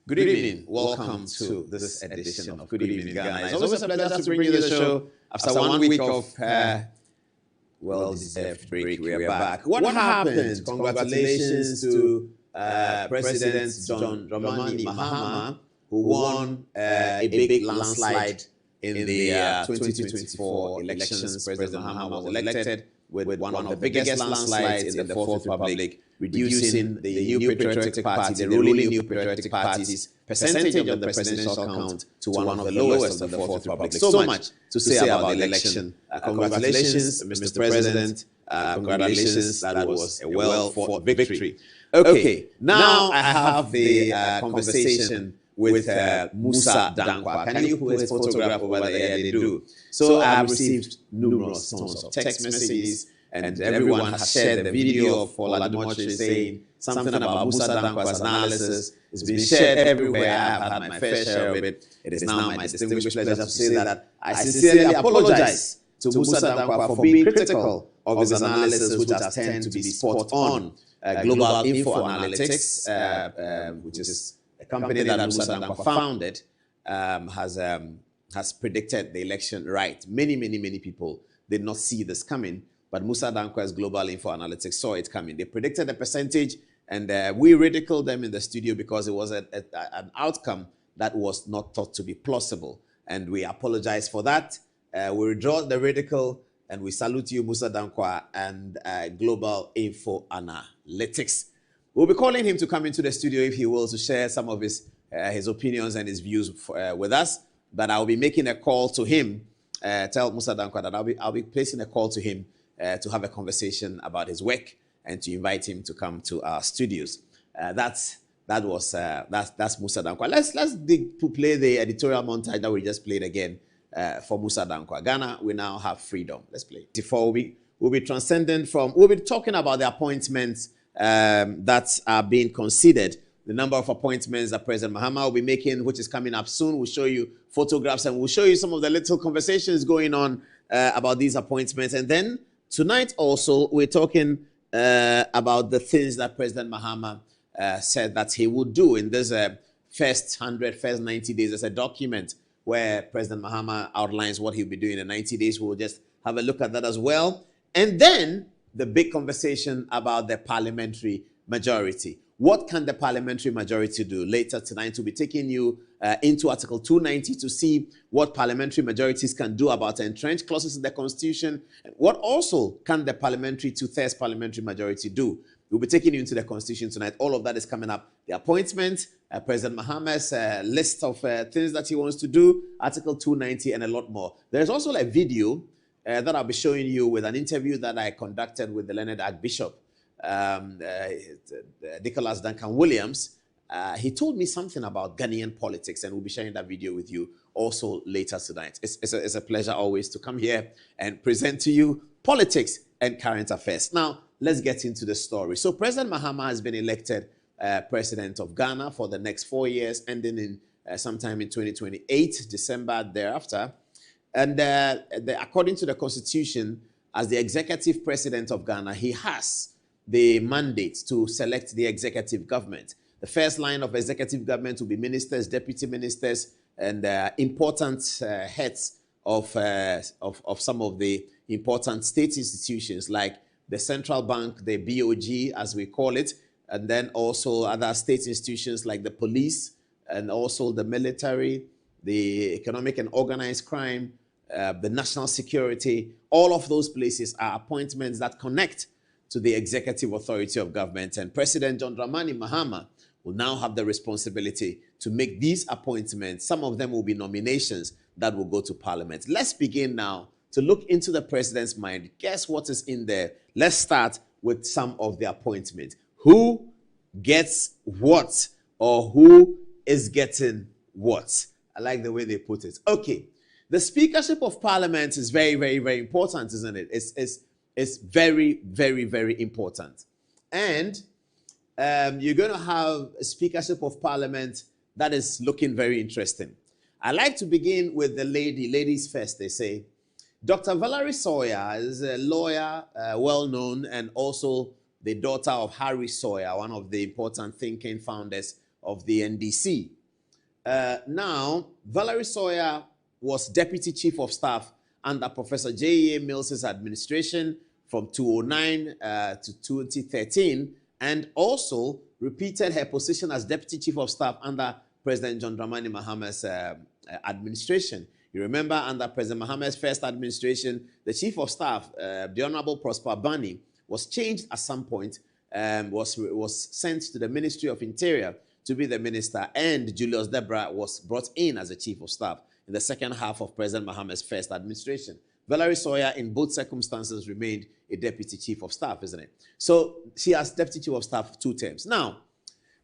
Good evening. Welcome to this edition of Good Evening Ghana. It's always a pleasure to bring you the show after 1 week of well-deserved break. We are back. What happened? Congratulations to President John Dramani Mahama, who won a big landslide in the 2024 elections. President Mahama was elected with one of the biggest landslides in the Fourth Republic, reducing the New Patriotic Party, the ruling New Patriotic Party's percentage of the presidential count to one of the lowest of the Fourth Republic. So much to say about the election. Congratulations, Mr. President. Congratulations, that was a well-fought victory. Okay, now I have the conversation with Musa Dankwa. Can you put his photograph over there? They do. So I have received numerous tons of text messages, and everyone has shared the video of Oladumoche saying something about Musa Dankwa's analysis. It's been shared everywhere. I have had my fair share of it. It is now my distinguished pleasure to say that I sincerely apologize to Musa Dankwa for being critical of his analysis, which has tended to be spot on. Global Info Analytics, which is a company that Musa Dankwa founded, has predicted the election right. Many people did not see this coming, but Musa Dankwa's Global Info Analytics saw it coming. They predicted the percentage, and we ridiculed them in the studio because it was an outcome that was not thought to be plausible, and we apologize for that. We withdraw the ridicule, and we salute you, Musa Dankwa and Global Info Analytics. We'll be calling him to come into the studio, if he will, to share some of his opinions and his views with us. But I'll be making a call to him. Tell Musa Dankwa that I'll be placing a call to him to have a conversation about his work and to invite him to come to our studios. That's Musa Dankwa. Let's play the editorial montage that we just played again for Musa Dankwa. Ghana, we now have freedom. Let's play. Before we'll be transcendent we'll be talking about the appointments that are being considered, the number of appointments that President Mahama will be making, which is coming up soon. We'll show you photographs and we'll show you some of the little conversations going on about these appointments. And then tonight also, we're talking about the things that President Mahama said that he would do in this first 90 days. There's a document where President Mahama outlines what he'll be doing in 90 days. We'll just have a look at that as well. And then the big conversation about the parliamentary majority. What can the parliamentary majority do? Later tonight, we'll be taking you into Article 290 to see what parliamentary majorities can do about entrenched clauses in the Constitution. And what also can the two-thirds parliamentary majority do? We'll be taking you into the Constitution tonight. All of that is coming up. The appointment, President Mahama's list of things that he wants to do, Article 290, and a lot more. There's also a video that I'll be showing you with an interview that I conducted with the learned Archbishop, Nicholas Duncan Williams. He told me something about Ghanaian politics, and we'll be sharing that video with you also later tonight. It's a pleasure always to come here and present to you politics and current affairs. Now, let's get into the story. So President Mahama has been elected president of Ghana for the next 4 years, ending in sometime in 2028, December thereafter. And according to the Constitution, as the executive president of Ghana, he has the mandate to select the executive government. The first line of executive government will be ministers, deputy ministers, and important heads of some of the important state institutions like the central bank, the BOG, as we call it, and then also other state institutions like the police and also the military, the economic and organized crime, the national security. All of those places are appointments that connect to the executive authority of government. And President John Dramani Mahama will now have the responsibility to make these appointments. Some of them will be nominations that will go to Parliament. Let's begin now to look into the president's mind. Guess what is in there? Let's start with some of the appointments. Who gets what, or who is getting what? I like the way they put it. Okay. The speakership of Parliament is very, very, very important, isn't it? It's very, very, very important. And you're going to have a speakership of Parliament that is looking very interesting. I like to begin with the ladies first, they say. Dr. Valerie Sawyer is a lawyer, well-known, and also the daughter of Harry Sawyer, one of the important thinking founders of the NDC. Now, Valerie Sawyer was Deputy Chief of Staff under Professor J.E.A. Mills's administration from 2009 to 2013, and also repeated her position as Deputy Chief of Staff under President John Dramani Mahama's administration. You remember, under President Mahama's first administration, the Chief of Staff, the Honorable Prosper Bani, was changed at some point, was sent to the Ministry of Interior to be the minister, and Julius Debra was brought in as the Chief of Staff in the second half of President Mahama's first administration. Valerie Sawyer, in both circumstances, remained a Deputy Chief of Staff, isn't it? So she has Deputy Chief of Staff 2 terms. Now,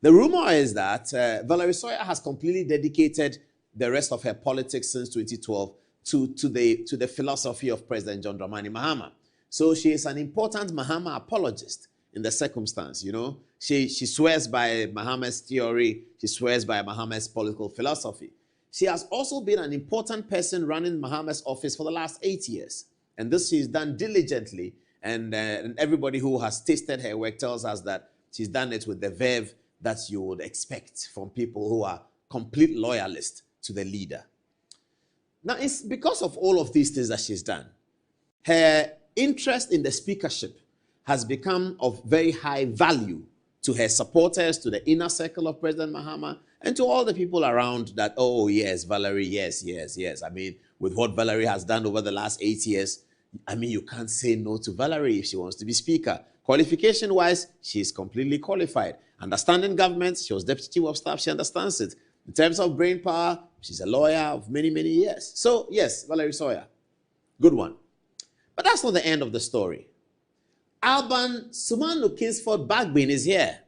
the rumor is that Valerie Sawyer has completely dedicated the rest of her politics since 2012 to the philosophy of President John Dramani Mahama. So she is an important Mahama apologist in the circumstance, you know. She swears by Mahama's theory. She swears by Mahama's political philosophy. She has also been an important person running Mahama's office for the last 8 years. And this she's done diligently. And everybody who has tasted her work tells us that she's done it with the verve that you would expect from people who are complete loyalists to the leader. Now, it's because of all of these things that she's done. Her interest in the speakership has become of very high value to her supporters, to the inner circle of President Mahama, and to all the people around that, oh, yes, Valerie, yes, yes, yes. I mean, with what Valerie has done over the last 8 years, I mean, you can't say no to Valerie if she wants to be speaker. Qualification-wise, she is completely qualified. Understanding government, she was Deputy Chief of Staff, she understands it. In terms of brain power, she's a lawyer of many, many years. So, yes, Valerie Sawyer, good one. But that's not the end of the story. Alban Sumanu Kingsford Bagbin is here.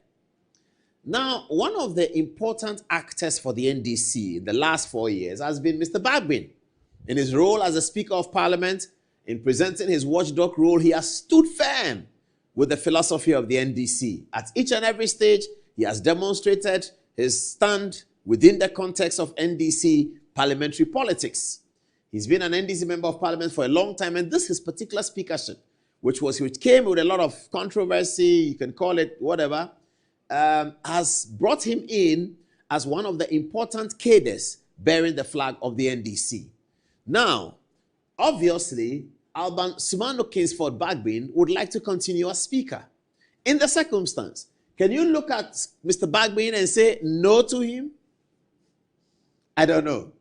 Now, one of the important actors for the NDC in the last 4 years has been Mr. Bagbin. In his role as a Speaker of Parliament, in presenting his watchdog role, he has stood firm with the philosophy of the NDC. At each and every stage, he has demonstrated his stand within the context of NDC parliamentary politics. He's been an NDC member of Parliament for a long time, and this his particular speakership, which came with a lot of controversy, you can call it whatever, has brought him in as one of the important cadres bearing the flag of the NDC. Now, obviously, Alban Sumanu Kingsford Bagbin would like to continue as speaker. In the circumstance, can you look at Mr. Bagbin and say no to him? I don't know.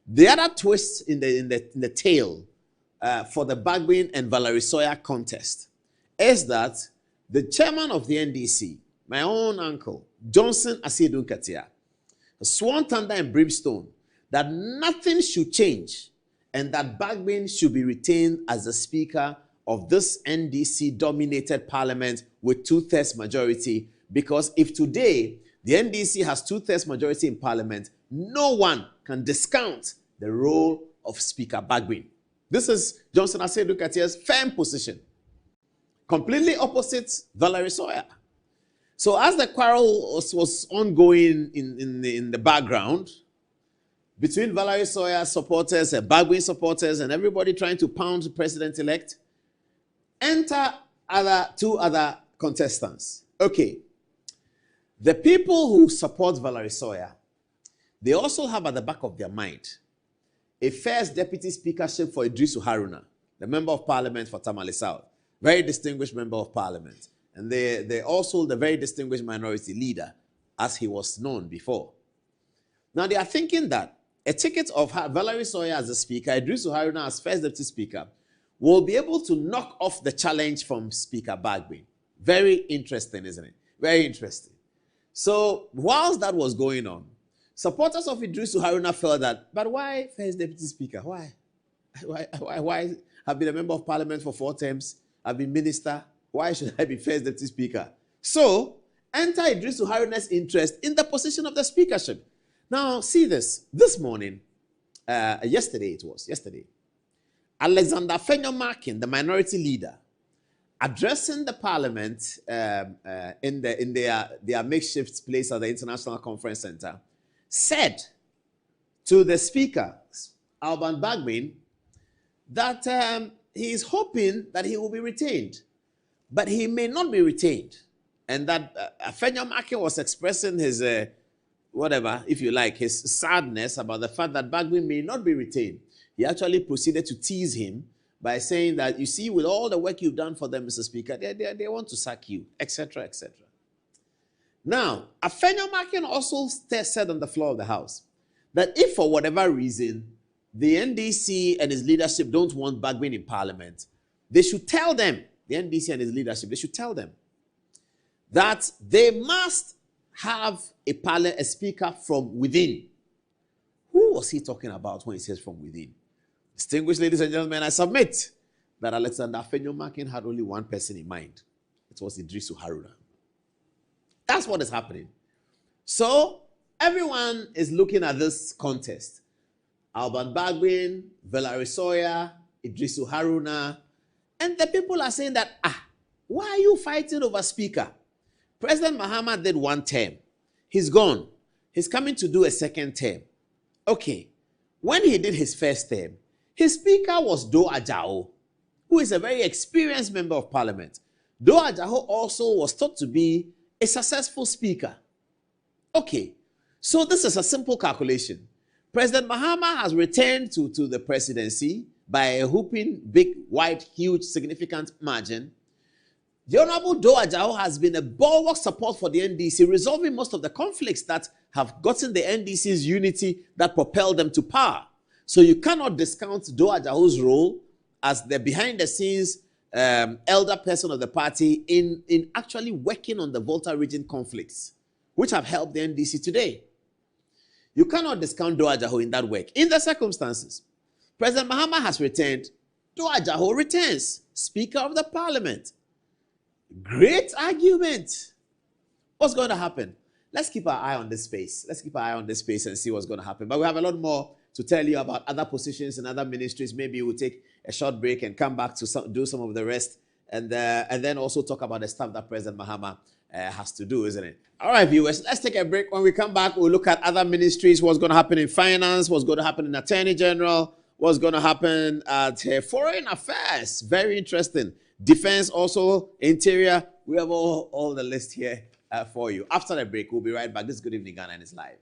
The other twist in the tail for the Bagbin and Valerie Sawyer contest is that the chairman of the NDC, my own uncle, Johnson Asiedu Nkatia, sworn thunder and brimstone that nothing should change and that Bagbin should be retained as the speaker of this NDC-dominated parliament with 2/3 majority, because if today the NDC has 2/3 majority in parliament, no one can discount the role of Speaker Bagbin. This is Johnson Asiedu Nkatia's firm position. Completely opposite Valerie Sawyer. So as the quarrel was ongoing in the background between Valerie Sawyer supporters and Bagbin supporters and everybody trying to pound the president-elect, enter two other contestants. Okay. The people who support Valerie Sawyer, they also have at the back of their mind a first deputy speakership for Idrisu Haruna, the member of parliament for Tamale South, very distinguished member of parliament. And they're also the very distinguished minority leader, as he was known before. Now, they are thinking that a ticket of Valerie Sawyer as a speaker, Idrisu Haruna as first deputy speaker, will be able to knock off the challenge from Speaker Bagbin. Very interesting, isn't it? Very interesting. So, whilst that was going on, supporters of Idrisu Haruna felt that, but why first deputy speaker? Why? Why? I've been a member of parliament for 4 terms. I've been minister. Why should I be first deputy speaker? So, enter Idrisu Haruna's interest in the position of the speakership. Now, see this. This morning, yesterday, Alexander Fenyomakin, the minority leader, addressing the parliament in their makeshift place at the International Conference Center, said to the speaker, Alban Bagbin, that he is hoping that he will be retained, but he may not be retained. And that Fenyomakin was expressing his whatever, if you like, his sadness about the fact that Bagbin may not be retained, he actually proceeded to tease him by saying that, you see, with all the work you've done for them, Mr. Speaker, they want to sack you, etc., etc. Now, Afenyomakin also said on the floor of the House that if for whatever reason the NDC and his leadership don't want Bagbin in Parliament, they should tell them, the NDC and his leadership, they should tell them that they must have a speaker from within. Who was he talking about when he says from within? Distinguished ladies and gentlemen, I submit that Alexander Afenyomakin had only one person in mind. It was Idrisu Haruna. That's what is happening. So, everyone is looking at this contest. Alban Bagbin, Valerie Sawyer, Idrisu Haruna, and the people are saying that, why are you fighting over speaker? President Mahama did one term. He's gone. He's coming to do a second term. Okay. When he did his first term, his speaker was Do Ajao, who is a very experienced member of parliament. Do Ajao also was thought to be a successful speaker. Okay. So this is a simple calculation. President Mahama has returned to the presidency by a whooping, big, wide, huge, significant margin. The Honorable Do Ajao has been a bulwark support for the NDC, resolving most of the conflicts that have gotten the NDC's unity that propelled them to power. So you cannot discount Do Ajao's role as the behind-the-scenes elder person of the party in actually working on the Volta region conflicts, which have helped the NDC today. You cannot discount Do Ajao in that work. In the circumstances, President Mahama has returned. Do Ajao returns, Speaker of the Parliament. Great argument. What's going to happen? Let's keep our eye on this space. Let's keep our eye on this space and see what's going to happen. But we have a lot more to tell you about other positions and other ministries. Maybe we'll take a short break and come back to do some of the rest. And then also talk about the stuff that President Mahama has to do, isn't it? All right, viewers, let's take a break. When we come back, we'll look at other ministries, what's going to happen in finance, what's going to happen in Attorney General, what's going to happen at Foreign Affairs. Very interesting. Defense also, Interior. We have all the list here for you. After the break, we'll be right back. This is Good Evening Ghana and it's live.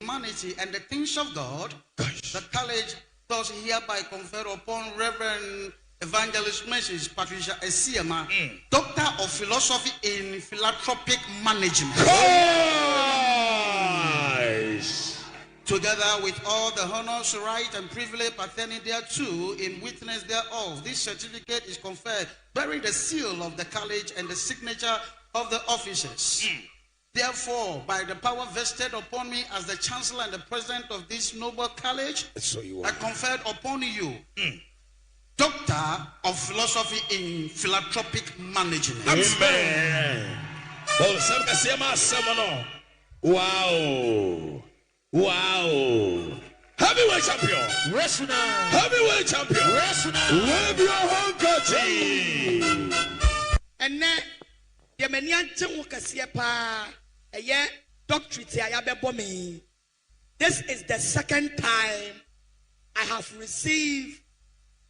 Humanity and the things of God, the college does hereby confer upon Reverend Evangelist Mrs. Patricia Esiema, Doctor of Philosophy in Philanthropic Management. Together with all the honors, right, and privilege pertaining thereto, in witness thereof, this certificate is conferred bearing the seal of the college and the signature of the officers. Therefore, by the power vested upon me as the chancellor and the president of this noble college, I conferred upon you Doctor of Philosophy in Philanthropic Management. Amen. Wow. Wow. Heavyweight champion. Heavyweight champion. Wave your handkerchief. And then, the Menyan Wakasia doctorate. This is the second time I have received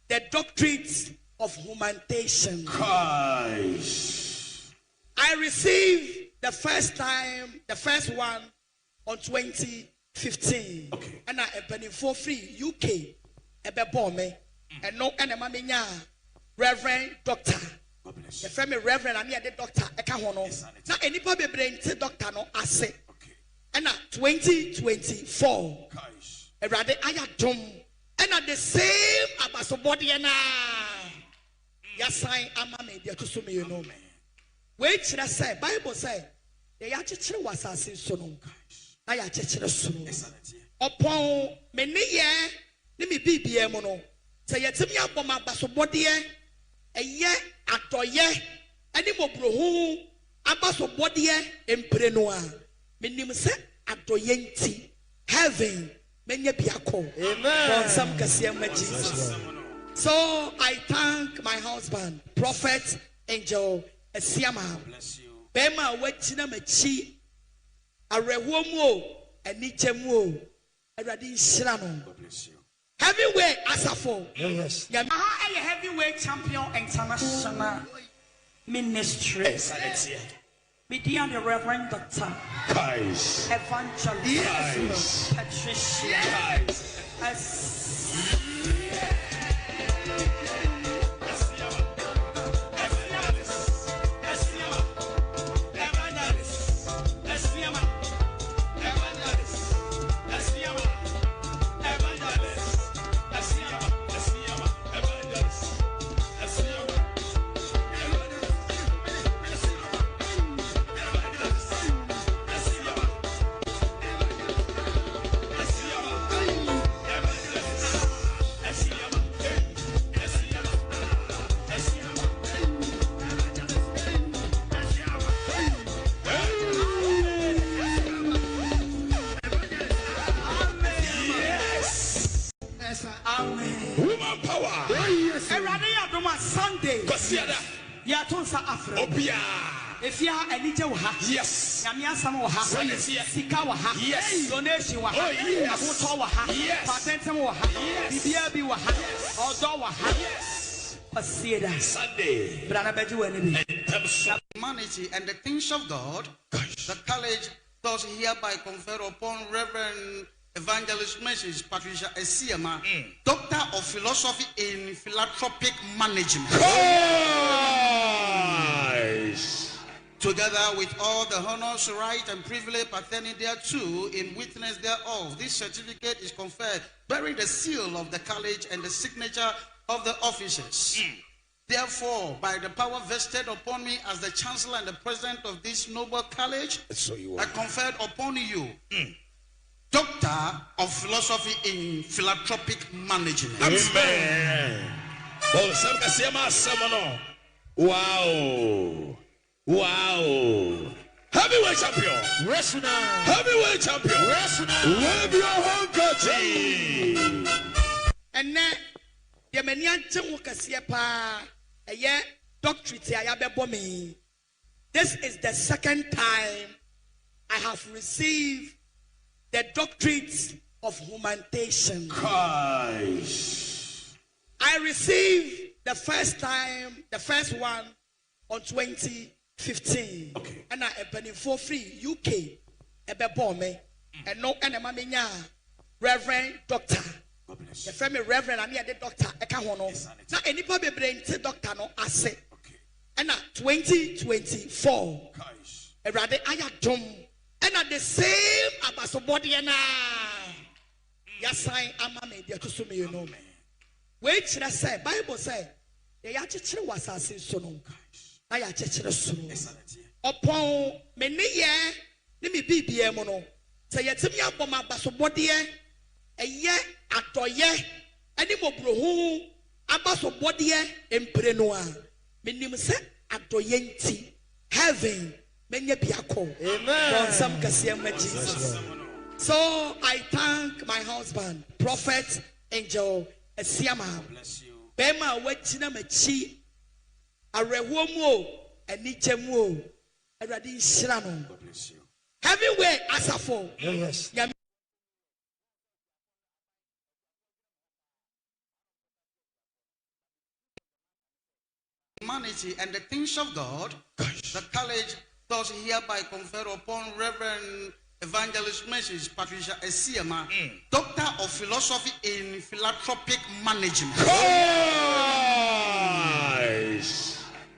the doctorate of humanitarian. I received the first one on 2015. Okay. And I am for free UK. Ebebome. And no enema Reverend Doctor. The family Reverend and the doctor Ekahono. Now any people brain doctor no ase. And 2024. Erade ayadom. And at the same abasobody and yasai amame dia to sumi you know. Wait till I say Bible say the yachichire was asin sono. I yachichire sono. Upon many year ni mi BBM no. Say yetimi aboma abasobody a ye atoye ani mobrohu abasobody emprenoa. Menim se adoyenti heaven menye biako. Amen. Jesus. So I thank my husband, Prophet Angel Esiama. Bema wechina mechi arewomo enichemu eradi nshirano. Heavyweight Asafo. Yes. Heavyweight champion international ministry. Media the Reverend Dr. Evangelist Petition. Sunday. Yatonsa Afro. If you are Elija Waha, yes. Yamia Samoha, Sika Waha, yes. Donation Waha, Abuto Waha, Patentum Waha, Bibi Waha, Odo Waha, yes. Sunday. Humanity and the things of God, the college does hereby confer upon Reverend Evangelist Mrs. Patricia Esiama, Doctor of Philosophy in Philanthropic Management. Together with all the honors, right, and privilege pertaining thereto, in witness thereof, this certificate is conferred, bearing the seal of the college and the signature of the officers. Therefore, by the power vested upon me as the Chancellor and the President of this noble college, I conferred upon you Doctor of Philosophy in Philanthropic Management. Amen. Wow. Wow. Heavyweight champion. Heavyweight champion. Wave your handkerchief. And now, the Manian Wukasiepa, a year doctorate, I have me. This is the second time I have received the doctrine of humanitarian. I received the first one on 2015. Okay. And I have for free UK. Ebebome. And no enemy Reverend Doctor. The family Reverend and the doctor. Now anybody brain to doctor no assay. And now 2024. A rather ayadom. And at the same abasobodiana, Yasai Amame, dear to sumi, you know. Wait, should I say, Bible say, the Yachich was a sin. I Yachich soon. Upon many year, let me be mono. Say, Yatimia Boma Basobodia, a year at ye, any more bro, Abasobodia, Emprenoa, Minim set at Doyenti, heaven. Amen. Jesus. So I thank my husband, Prophet Angel Esiama. Bema wechina mechi arewomo enichemu eradi nshirano. Heavyweight Asafo. Yes. Humanity and the things of God, the college does hereby confer upon Reverend Evangelist Mrs. Patricia Esiama, Doctor of Philosophy in Philanthropic Management.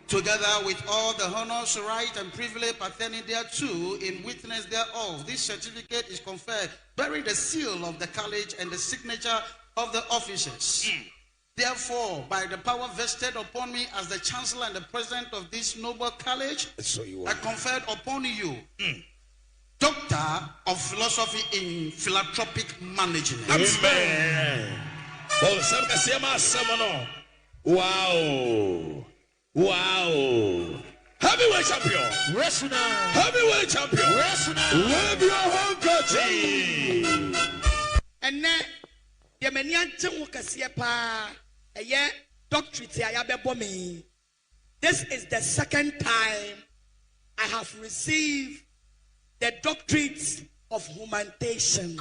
Together with all the honors, right, and privilege pertaining thereto, in witness thereof, this certificate is conferred, bearing the seal of the college and the signature of the officers. Therefore, by the power vested upon me as the Chancellor and the President of this noble college, I conferred upon you Doctor of Philosophy in Philanthropic Management. Amen. Wow. Wow. Heavyweight champion. Heavyweight champion. Wave your handkerchief. And then the Manian Chunkasia a year doctorate I have me. This is the second time I have received the doctorate of humanitarian.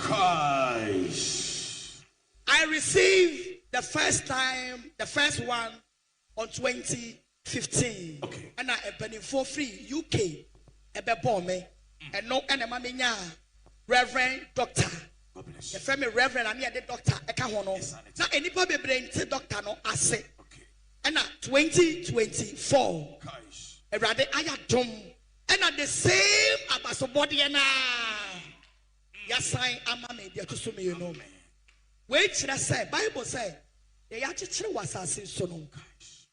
I received the first one on 2015. Okay. And I have for free UK. Me and no enemy Reverend Doctor. The family Reverend and the doctor Ekahono. Now any public brain doctor no ase. And 2024. A rather ayadom. And at the same abasobody and yes, I am a media to sumi, you know. Wait, should I say? Bible say, the Yachich was a sin.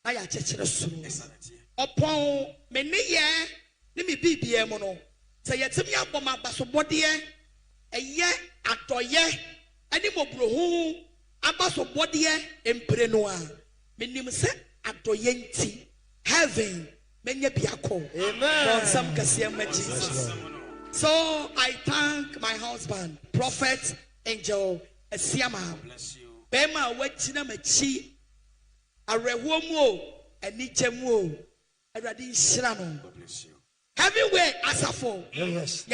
I Yachich upon many year, let me be mono. Say, yet to me up on my basobody, a year after year, any more bro, abasobody, emprenoir. Minim set at Doyenti, heaven. Amen. So I thank my husband, Prophet Angel Esiama. Bema wetina mechi arewomo enichemu eradi nshirano. Heavyweight asafo. Yes.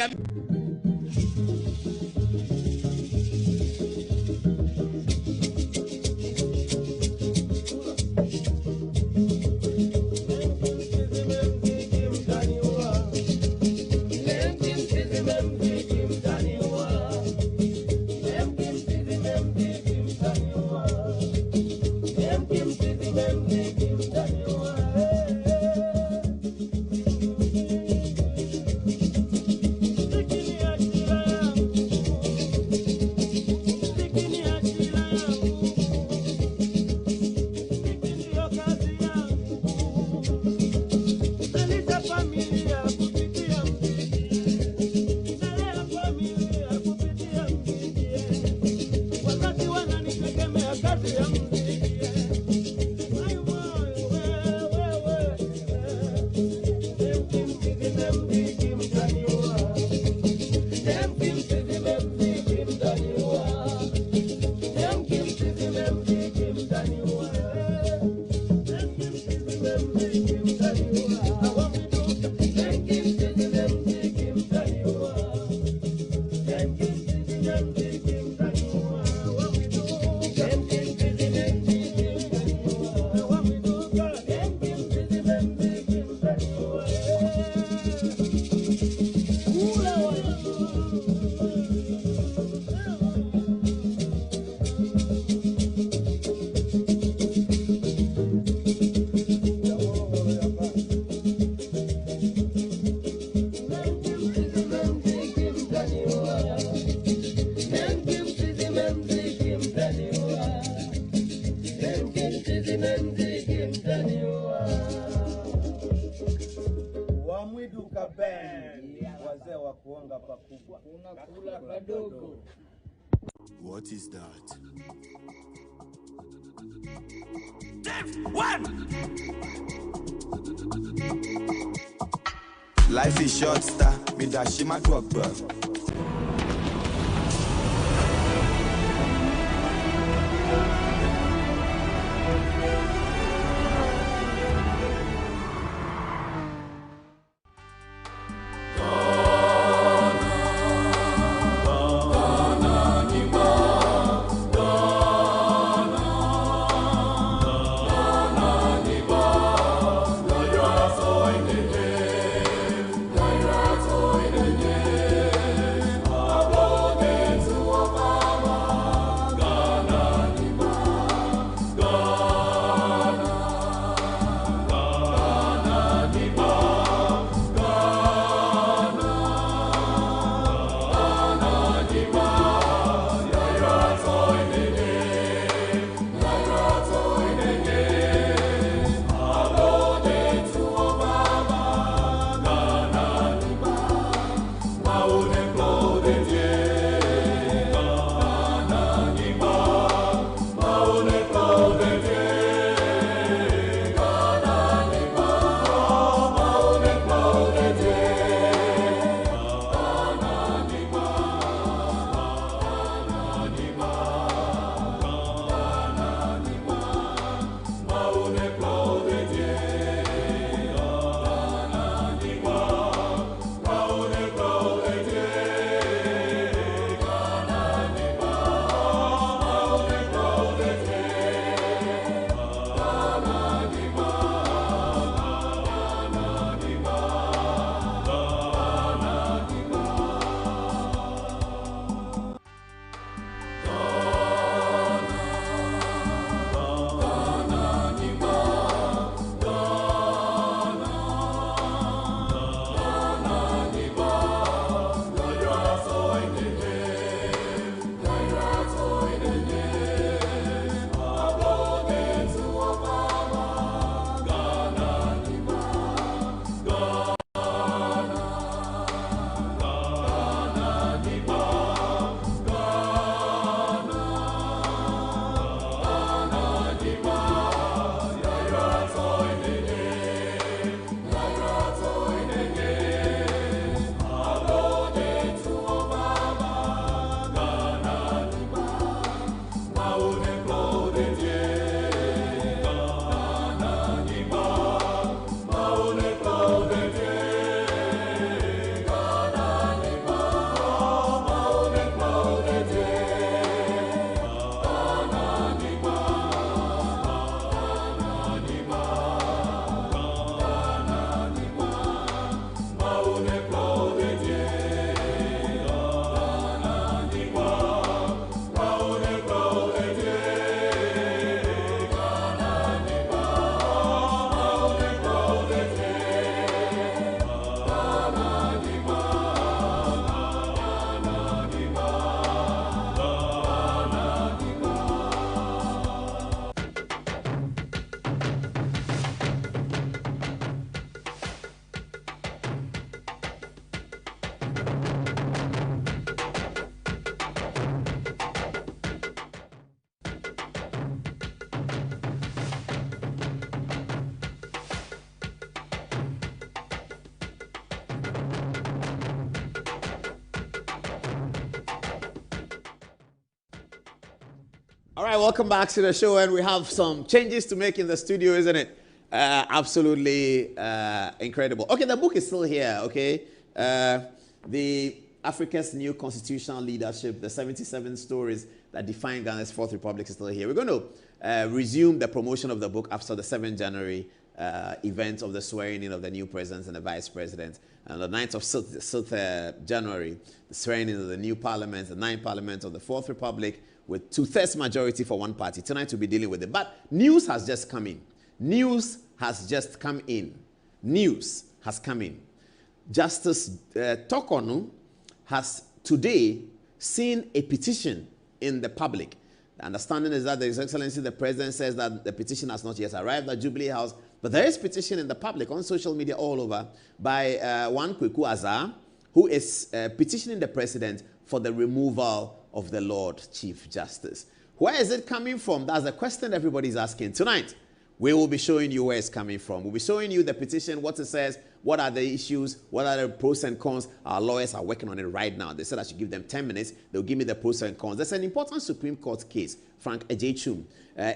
What is that? Life is short, star. Me da shima drop, bro. All right, welcome back to the show, and we have some changes to make in the studio, isn't it? Absolutely incredible. Okay, the book is still here, okay? The Africa's New Constitutional Leadership, the 77 Stories that Define Ghana's Fourth Republic is still here. We're going to resume the promotion of the book after the 7th January event of the swearing in of the new president and the vice president. And the 9th of 6th January, the swearing in of the new parliament, the 9th parliament of the Fourth Republic, with 2/3 majority for one party. Tonight we'll be dealing with it. But news has just come in. News has just come in. News has come in. Justice Tokonu has today seen a petition in the public. The understanding is that His Excellency the President says that the petition has not yet arrived at Jubilee House, but there is petition in the public on social media all over by one Kweku Azar, who is petitioning the President for the removal of the Lord Chief Justice. Where is it coming from? That's the question everybody's asking. Tonight, we will be showing you where it's coming from. We'll be showing you the petition, what it says, what are the issues, what are the pros and cons. Our lawyers are working on it right now. They said I should give them 10 minutes. They'll give me the pros and cons. There's an important Supreme Court case, Frank Ejechum,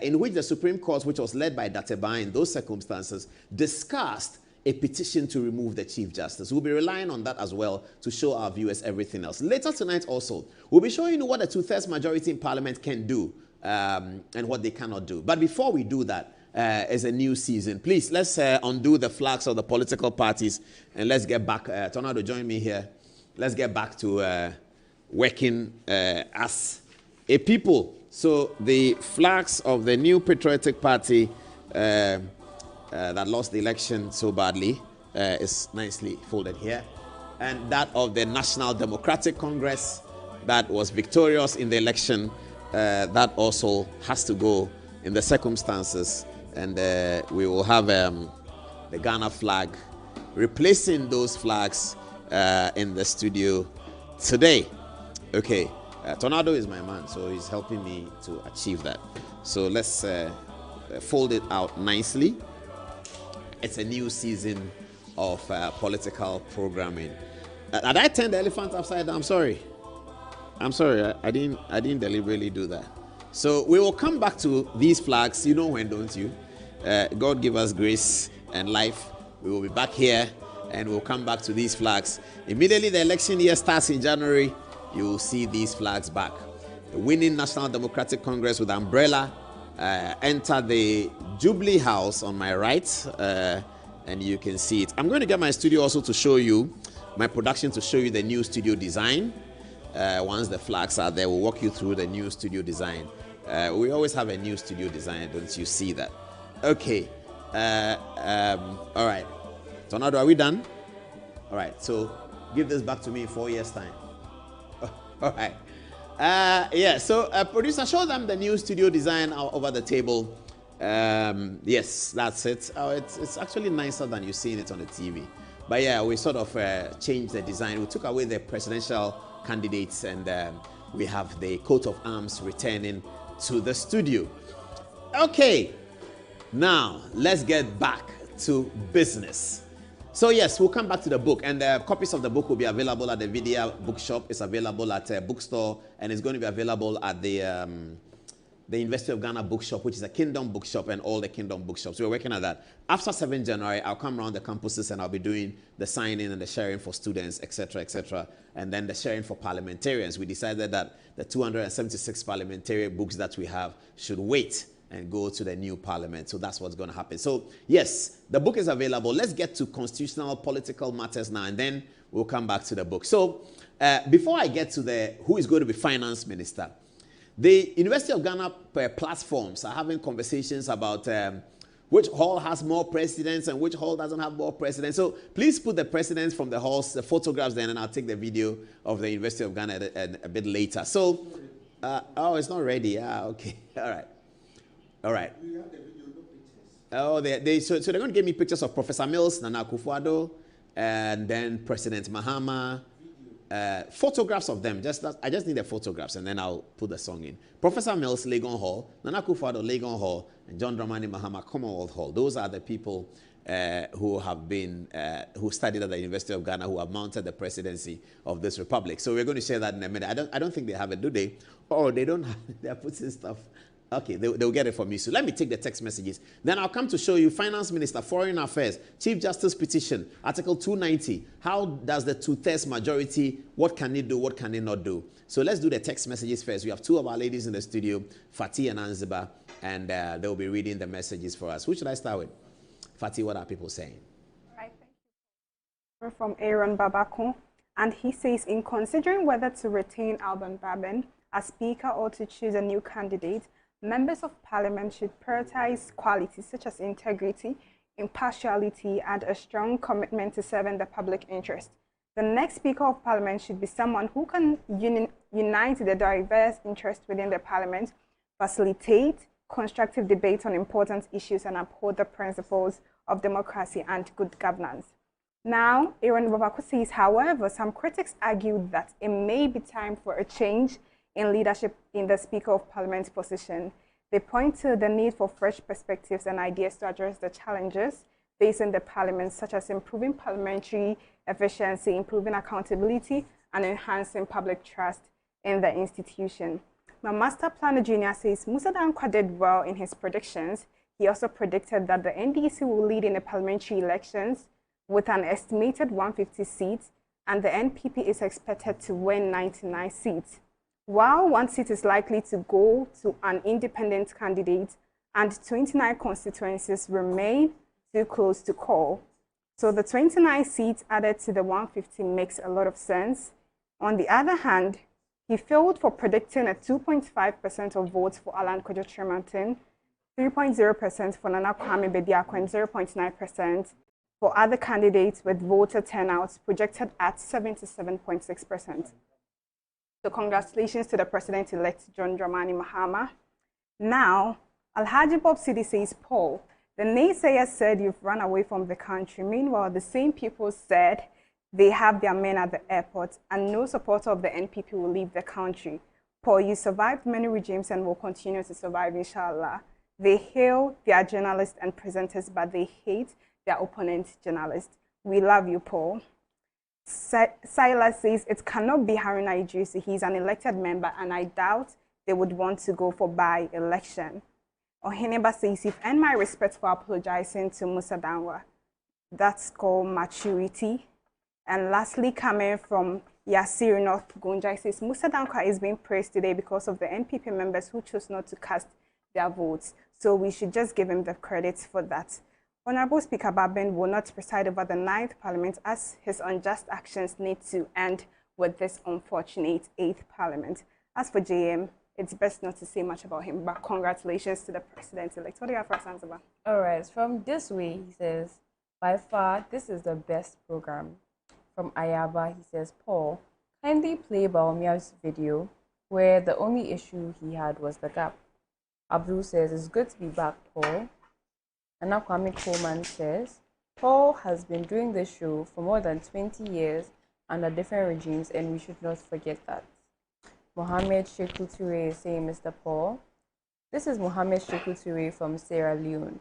in which the Supreme Court, which was led by Dateba in those circumstances, discussed a petition to remove the Chief Justice. We'll be relying on that as well to show our viewers everything else. Later tonight also, we'll be showing you what a 2/3 majority in Parliament can do and what they cannot do. But before we do that, as a new season, please, let's undo the flags of the political parties and let's get back. Tornado, join me here. Let's get back to working as a people. So the flags of the new patriotic party that lost the election so badly is nicely folded here. And that of the National Democratic Congress that was victorious in the election, that also has to go in the circumstances. And we will have the Ghana flag replacing those flags in the studio today. Okay, Tornado is my man, so he's helping me to achieve that. So let's fold it out nicely. It's a new season of political programming. Did I turn the elephant upside down? I'm sorry. I didn't deliberately do that. So we will come back to these flags. You know when, don't you? God give us grace and life. We will be back here and we'll come back to these flags. Immediately the election year starts in January, you will see these flags back. The winning National Democratic Congress with umbrella enter the Jubilee House on my right, and you can see it. I'm going to get my studio also to show you, my production to show you the new studio design. Once the flags are there, we'll walk you through the new studio design. We always have a new studio design, don't you see that? Okay. All right. Tornado, are we done? All right. So give this back to me in 4 years' time. All right. Yeah. So producer, show them the new studio design over the table. Yes, that's it. Oh, it's actually nicer than you've seen it on the TV. But yeah, we sort of changed the design. We took away the presidential candidates and we have the coat of arms returning to the studio. Okay. Now, let's get back to business. So yes, we'll come back to the book, and copies of the book will be available at the Vidya bookshop. It's available at a bookstore, and it's going to be available at the University of Ghana bookshop, which is a Kingdom bookshop, and all the Kingdom bookshops. We're working on that. After 7th January, I'll come around the campuses and I'll be doing the signing and the sharing for students, etc., and then the sharing for parliamentarians. We decided that the 276 parliamentary books that we have should wait and go to the new parliament. So that's what's going to happen. So yes, the book is available. Let's get to constitutional political matters now, and then we'll come back to the book. So before I get to who is going to be finance minister, the University of Ghana platforms are having conversations about which hall has more presidents and which hall doesn't have more presidents. So please put the presidents from the halls, the photographs then, and I'll take the video of the University of Ghana a bit later. So, oh, it's not ready. Okay. All right. All right. Oh, so they're going to give me pictures of Professor Mills, Nana Akufo-Addo, and then President Mahama. Photographs of them. I just need the photographs, and then I'll put the song in. Professor Mills, Legon Hall. Nana Akufo-Addo, Legon Hall. And John Dramani Mahama, Commonwealth Hall. Those are the people who have been, who studied at the University of Ghana, who have mounted the presidency of this republic. So we're going to share that in a minute. I don't think they have it, do they? Oh, they don't have it. They're putting stuff Okay, they'll get it from me. So let me take the text messages. Then I'll come to show you Finance Minister, Foreign Affairs, Chief Justice Petition, Article 290. How does the two-thirds majority, what can it do, what can it not do? So let's do the text messages first. We have two of our ladies in the studio, Fatih and Anziba, and they'll be reading the messages for us. Who should I start with? Fatih, what are people saying? All right, thank you. From Aaron Babako, and he says, in considering whether to retain Alban Babin as Speaker or to choose a new candidate, members of Parliament should prioritize qualities such as integrity, impartiality, and a strong commitment to serving the public interest. The next Speaker of Parliament should be someone who can unite the diverse interests within the Parliament, facilitate constructive debate on important issues, and uphold the principles of democracy and good governance. Now, Aaron Babako says, however, some critics argue that it may be time for a change in leadership in the Speaker of Parliament's position. They point to the need for fresh perspectives and ideas to address the challenges facing the Parliament, such as improving parliamentary efficiency, improving accountability, and enhancing public trust in the institution. Now, Master Planner Jr. says Musa Dankwa did well in his predictions. He also predicted that the NDC will lead in the parliamentary elections with an estimated 150 seats, and the NPP is expected to win 99 seats. While one seat is likely to go to an independent candidate and 29 constituencies remain too close to call. So the 29 seats added to the 150 makes a lot of sense. On the other hand, he failed for predicting a 2.5% of votes for Alan Kojo Tremantin, 3.0% for Nana Kwame Bediako, and 0.9% for other candidates with voter turnouts projected at 77.6%. So congratulations to the President-elect John Dramani Mahama. Now, Alhaji Bob Sidi says, Paul, the naysayers said you've run away from the country. Meanwhile, the same people said they have their men at the airport and no supporter of the NPP will leave the country. Paul, you survived many regimes and will continue to survive, inshallah. They hail their journalists and presenters, but they hate their opponent journalists. We love you, Paul. Silas says it cannot be Haruna Idrisi. He's an elected member, and I doubt they would want to go for by-election. Oheneba says, you've earned my respect for apologizing to Musa Dankwa. That's called maturity. And lastly, coming from Yasir North Gunjai says, Musa Dankwa is being praised today because of the NPP members who chose not to cast their votes. So we should just give him the credit for that. Honorable Speaker Babin will not preside over the 9th Parliament as his unjust actions need to end with this unfortunate 8th Parliament. As for JM, it's best not to say much about him, but congratulations to the President-elect. What do you have for us, Anzaba? All right, from this way, he says, by far, this is the best program. From Ayaba, he says, Paul, kindly play Baomia's video where the only issue he had was the gap. Abdul says, it's good to be back, Paul. And now Kwame Coleman says, Paul has been doing this show for more than 20 years under different regimes, and we should not forget that. Mohammed Sheku Toure is saying, Mr. Paul, this is Mohammed Sheku Toure from Sierra Leone.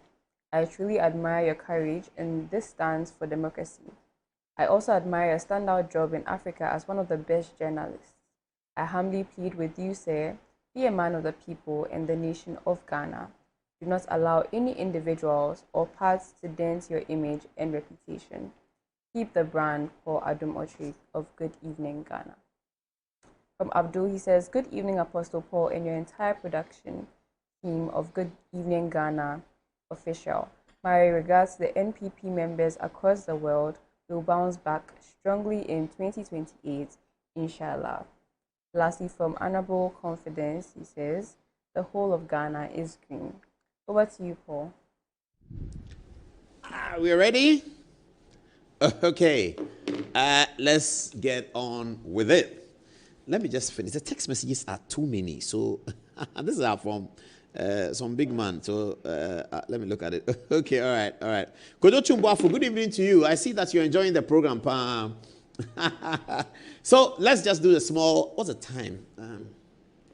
I truly admire your courage, and this stands for democracy. I also admire your standout job in Africa as one of the best journalists. I humbly plead with you, sir, be a man of the people and the nation of Ghana. Do not allow any individuals or parts to dent your image and reputation. Keep the brand, Paul Adum Ochik of Good Evening Ghana. From Abdul, he says, good evening, Apostle Paul, and your entire production team of Good Evening Ghana official. My regards to the NPP members across the world will bounce back strongly in 2028, inshallah. Lastly, from Honorable Confidence, he says, the whole of Ghana is green. Over to you, Paul. We ready? Okay. Let's get on with it. Let me just finish. The text messages are too many. So this is from some big man. So let me look at it. Okay, all right. Kodo Chumbuafu, good evening to you. I see that you're enjoying the program. So let's just do the small. What's the time?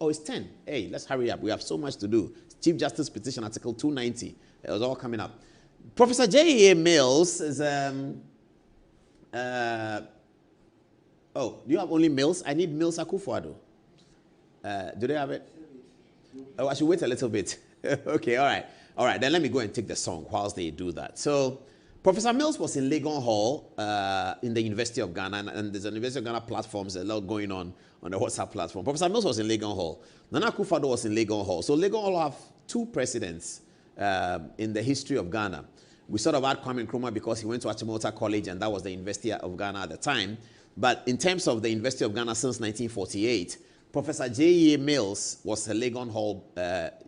It's 10. Hey, let's hurry up. We have so much to do. Chief Justice Petition, Article 290. It was all coming up. Professor J.A. Mills is... do you have only Mills? I need Mills Akufo-Addo. Do they have it? Oh, I should wait a little bit. Okay, all right. All right, then let me go and take the song whilst they do that. So, Professor Mills was in Legon Hall in the University of Ghana, and there's a University of Ghana platforms, a lot going on the WhatsApp platform. Professor Mills was in Legon Hall. Nana Akufo-Addo was in Legon Hall. So Legon Hall have two presidents in the history of Ghana. We sort of had Kwame Nkrumah because he went to Achimota College, and that was the University of Ghana at the time. But in terms of the University of Ghana since 1948, Professor J.E. Mills was a Legon Hall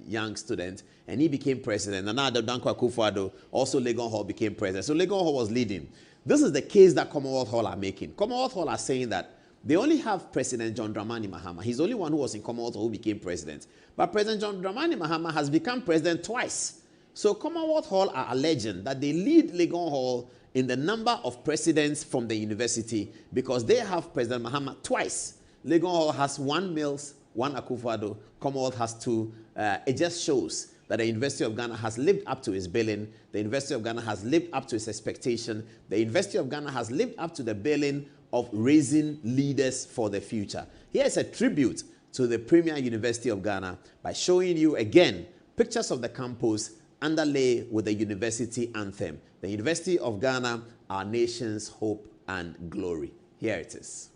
young student, and he became president. And now Dankwa Akufo-Addo, also Legon Hall, became president. So Legon Hall was leading. This is the case that Commonwealth Hall are making. Commonwealth Hall are saying that they only have President John Dramani Mahama. He's the only one who was in Commonwealth Hall who became president. But President John Dramani Mahama has become president twice. So Commonwealth Hall are alleging that they lead Legon Hall in the number of presidents from the university because they have President Mahama twice. Legon Hall has one Mills, one Akufo-Addo. Commonwealth has two. It just shows that the University of Ghana has lived up to its billing. The University of Ghana has lived up to its expectation. The University of Ghana has lived up to the billing of raising leaders for the future. Here is a tribute to the Premier University of Ghana by showing you again pictures of the campus underlay with the university anthem. The University of Ghana, our nation's hope and glory. Here it is.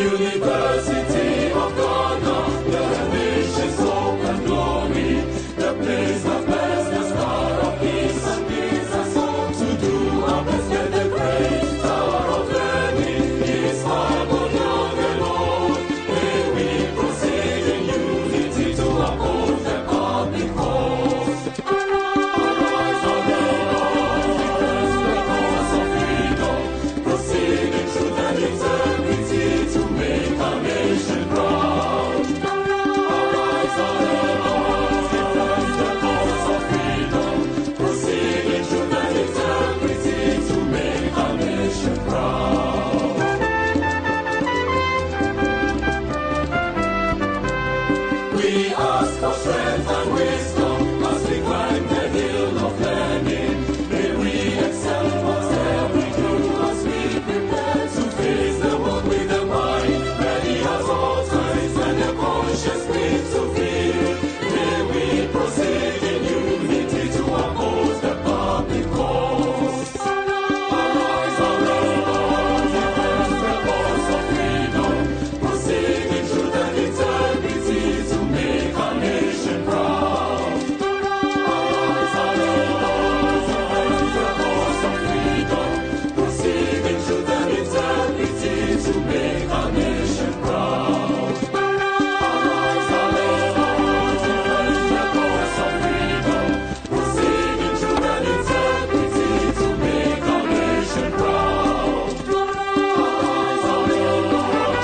University of Ghana, the nation's hope and glory, the place of best, the star of peace and peace, and so to do our best at the great tower of learning is marble young and old. May we proceed in unity to uphold the public cause. Arise, arise, defend the cause of freedom, proceed in truth and integrity to make our nation proud. Arise, arise, defend the cause of freedom, proceed in truth and integrity to make our nation proud. We ask for strength and wisdom as we climb the hill of learning. May we excel whatever we do as we prepare to face the world with a mind ready as all times and a conscious spirit to feel. May we proceed in unity to oppose the public cause. Arise, arise, defend the cause of freedom, proceed in truth and integrity to make our nation proud. Arise, arise, defend the cause of freedom, proceed in truth and integrity to make our nation proud. Arise, arise, defend the cause of freedom, proceed in truth and integrity to make our nation proud. Arise, arise,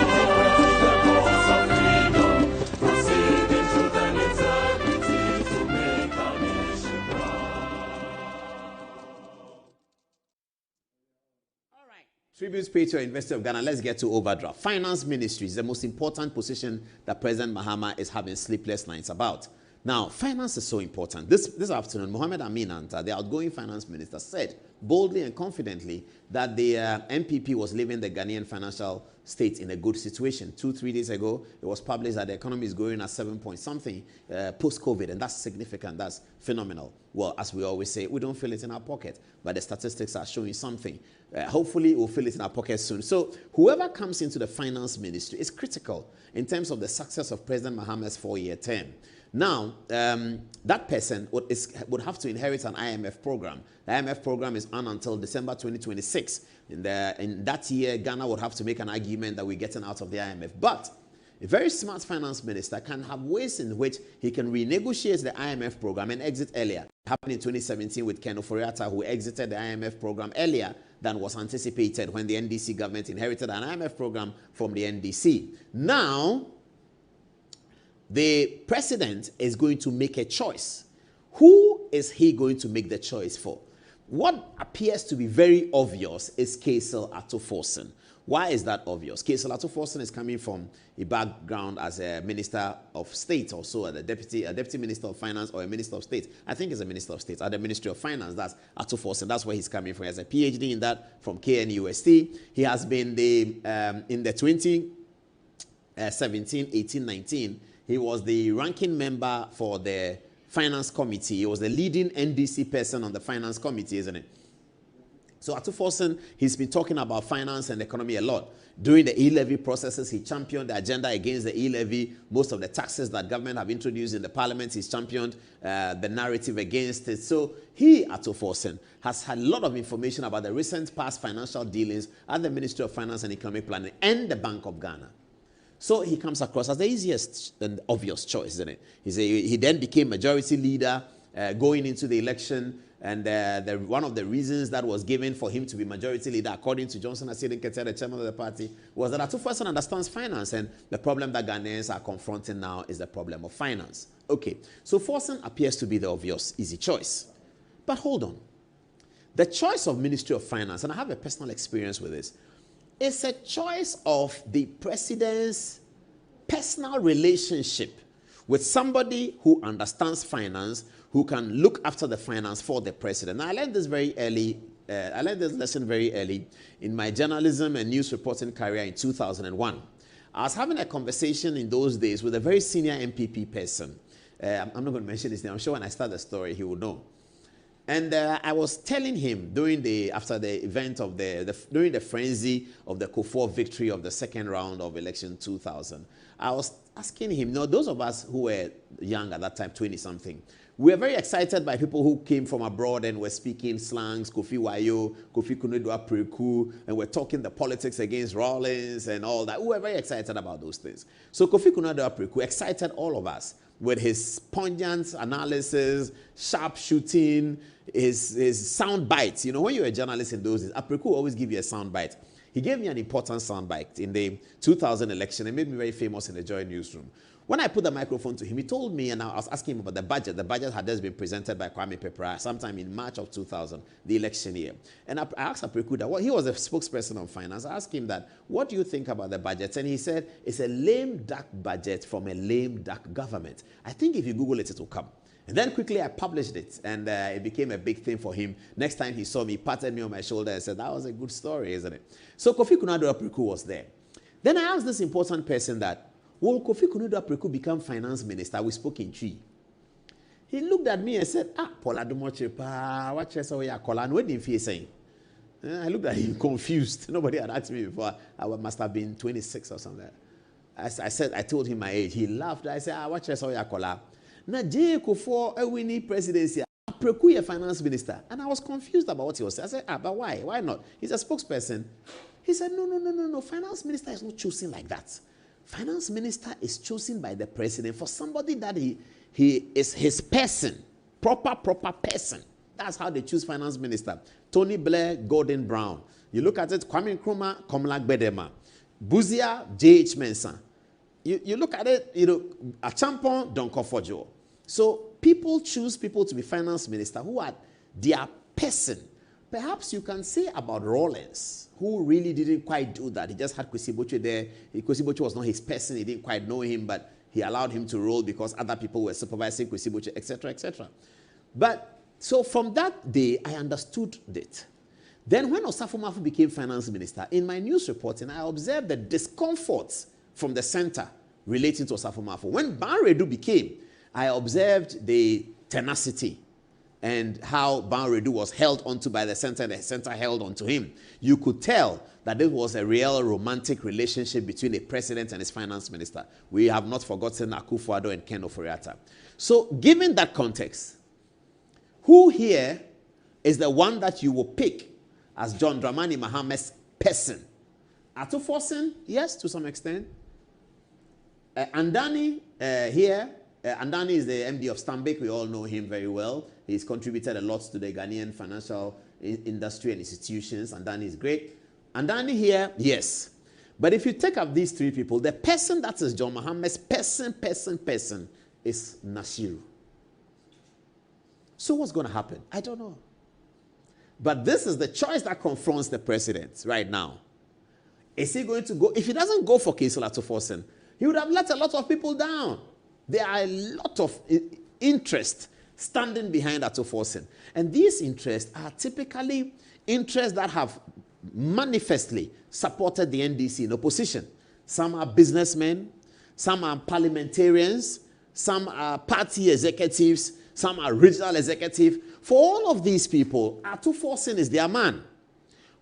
defend the cause of freedom, proceed in truth and integrity to make our nation proud. Tributes paid to the University of Ghana. Let's get to overdraft. Finance Ministry is the most important position that President Mahama is having sleepless nights about. Now, finance is so important. This afternoon, Mohamed Amin Anta, the outgoing finance minister, said boldly and confidently that the MPP was leaving the Ghanaian financial state in a good situation. 2-3 days ago, it was published that the economy is growing at 7 point something post-COVID, and that's significant. That's phenomenal. Well, as we always say, we don't feel it in our pocket, but the statistics are showing something. Hopefully, we'll feel it in our pocket soon. So, whoever comes into the finance ministry is critical in terms of the success of President Mahama's 4-year term. Now, that person would have to inherit an IMF program. The IMF program is on until December 2026. In that year, Ghana would have to make an argument that we're getting out of the IMF. But a very smart finance minister can have ways in which he can renegotiate the IMF program and exit earlier. It happened in 2017 with Ken Ofori-Atta, who exited the IMF program earlier than was anticipated when the NDC government inherited an IMF program from the NDC. Now, the president is going to make a choice. Who is he going to make the choice for? What appears to be very obvious is Kaisel Atuforsen. Why is that obvious? Kaisel Atuforsen is coming from a background as a minister of state, also a deputy minister of finance or a minister of state. I think he's a minister of state at the Ministry of Finance. That's Atuforsen. That's where he's coming from. He has a PhD in that from KNUST. He has been in the 2017, 18, 19. He was the ranking member for the Finance Committee. He was the leading NDC person on the Finance Committee, isn't it? So Atuforsen, he's been talking about finance and economy a lot. During the e-levy processes, he championed the agenda against the e-levy. Most of the taxes that government have introduced in the parliament, he's championed the narrative against it. So he, Atuforsen, has had a lot of information about the recent past financial dealings at the Ministry of Finance and Economic Planning and the Bank of Ghana. So he comes across as the easiest and obvious choice, isn't it? He then became majority leader going into the election. And one of the reasons that was given for him to be majority leader, according to Johnson Asiedu Nketia, the chairman of the party, was that Atuforsen understands finance. And the problem that Ghanaians are confronting now is the problem of finance. Okay, so Forsen appears to be the obvious, easy choice. But hold on. The choice of Ministry of Finance, and I have a personal experience with this, is a choice of the president's personal relationship with somebody who understands finance, who can look after the finance for the president. Now, I learned this very early. I learned this lesson very early in my journalism and news reporting career in 2001. I was having a conversation in those days with a very senior MPP person. I'm not going to mention his name. I'm sure when I start the story, he will know. And I was telling him after the event of during the frenzy of the Kufuor victory of the second round of election 2000, I was asking him, those of us who were young at that time, 20-something, we were very excited by people who came from abroad and were speaking slangs, Kofi Wayo, Kofi Kunudua Preku, and were talking the politics against Rawlings and all that. We were very excited about those things. So Kofi Kunudua Preku excited all of us with his pungent analysis, sharp shooting, his sound bites. When you're a journalist in those days, Apreku always give you a sound bite. He gave me an important sound bite in the 2000 election. It made me very famous in the Joy newsroom. When I put the microphone to him, he told me, and I was asking him about the budget. The budget had just been presented by Kwame Pepra sometime in March of 2000, the election year. And I asked Apreku that, he was a spokesperson on finance. I asked him that, what do you think about the budget? And he said, it's a lame duck budget from a lame duck government. I think if you Google it, it will come. And then quickly I published it, and it became a big thing for him. Next time he saw me, patted me on my shoulder and said, that was a good story, isn't it? So Kofi Kunadu Apreku was there. Then I asked this important person that, will Kofi Kunadu Apreku become finance minister? We spoke in Chi. He looked at me and said, Paula Dumochepa, what chess are you calling? What did he say? I looked at him confused. Nobody had asked me before. I must have been 26 or something. I told him my age. He laughed. I said, what chess are you calling? Now, J. Kufuor, a winning presidency, Apreku, a finance minister. And I was confused about what he was saying. I said, but why? Why not? He's a spokesperson. He said, no. Finance minister is not chosen like that. Finance minister is chosen by the president for somebody that he is his person, proper person. That's how they choose finance minister. Tony Blair, Gordon Brown. You look at it, Kwame Nkrumah, Komla Gbedema. Buzia, J.H. Mensah. You look at it, Achampon, Don Kofojo. So people choose people to be finance minister who are their person. Perhaps you can say about Rawlings, who really didn't quite do that. He just had Kwesi Boche there. Kwesi Boche was not his person. He didn't quite know him, but he allowed him to roll because other people were supervising Kwesi Boche, etc., etc. But so from that day, I understood it. Then when Osafo Mafu became finance minister, in my news reporting, I observed the discomforts from the center relating to Osafo Mafu. When Ban Redu became, I observed the tenacity and how Ban Redu was held onto by the center, and the center held onto him. You could tell that this was a real romantic relationship between a president and his finance minister. We have not forgotten Akufo-Addo and Ken Ofori-Atta. So given that context, who here is the one that you will pick as John Dramani Mahame's person? Atuforsen, yes, to some extent. Andani here. Andani is the MD of Stanbic. We all know him very well. He's contributed a lot to the Ghanaian financial industry and institutions. Andani is great. Andani here, yes. But if you take up these three people, the person that is John Mahame's person is Nasiru. So what's going to happen? I don't know. But this is the choice that confronts the president right now. Is he going to go? If he doesn't go for Kaysel Atuforsen, he would have let a lot of people down. There are a lot of interest standing behind Atuforsen. And these interests are typically interests that have manifestly supported the NDC in opposition. Some are businessmen, some are parliamentarians, some are party executives, some are regional executives. For all of these people, Atuforsen is their man.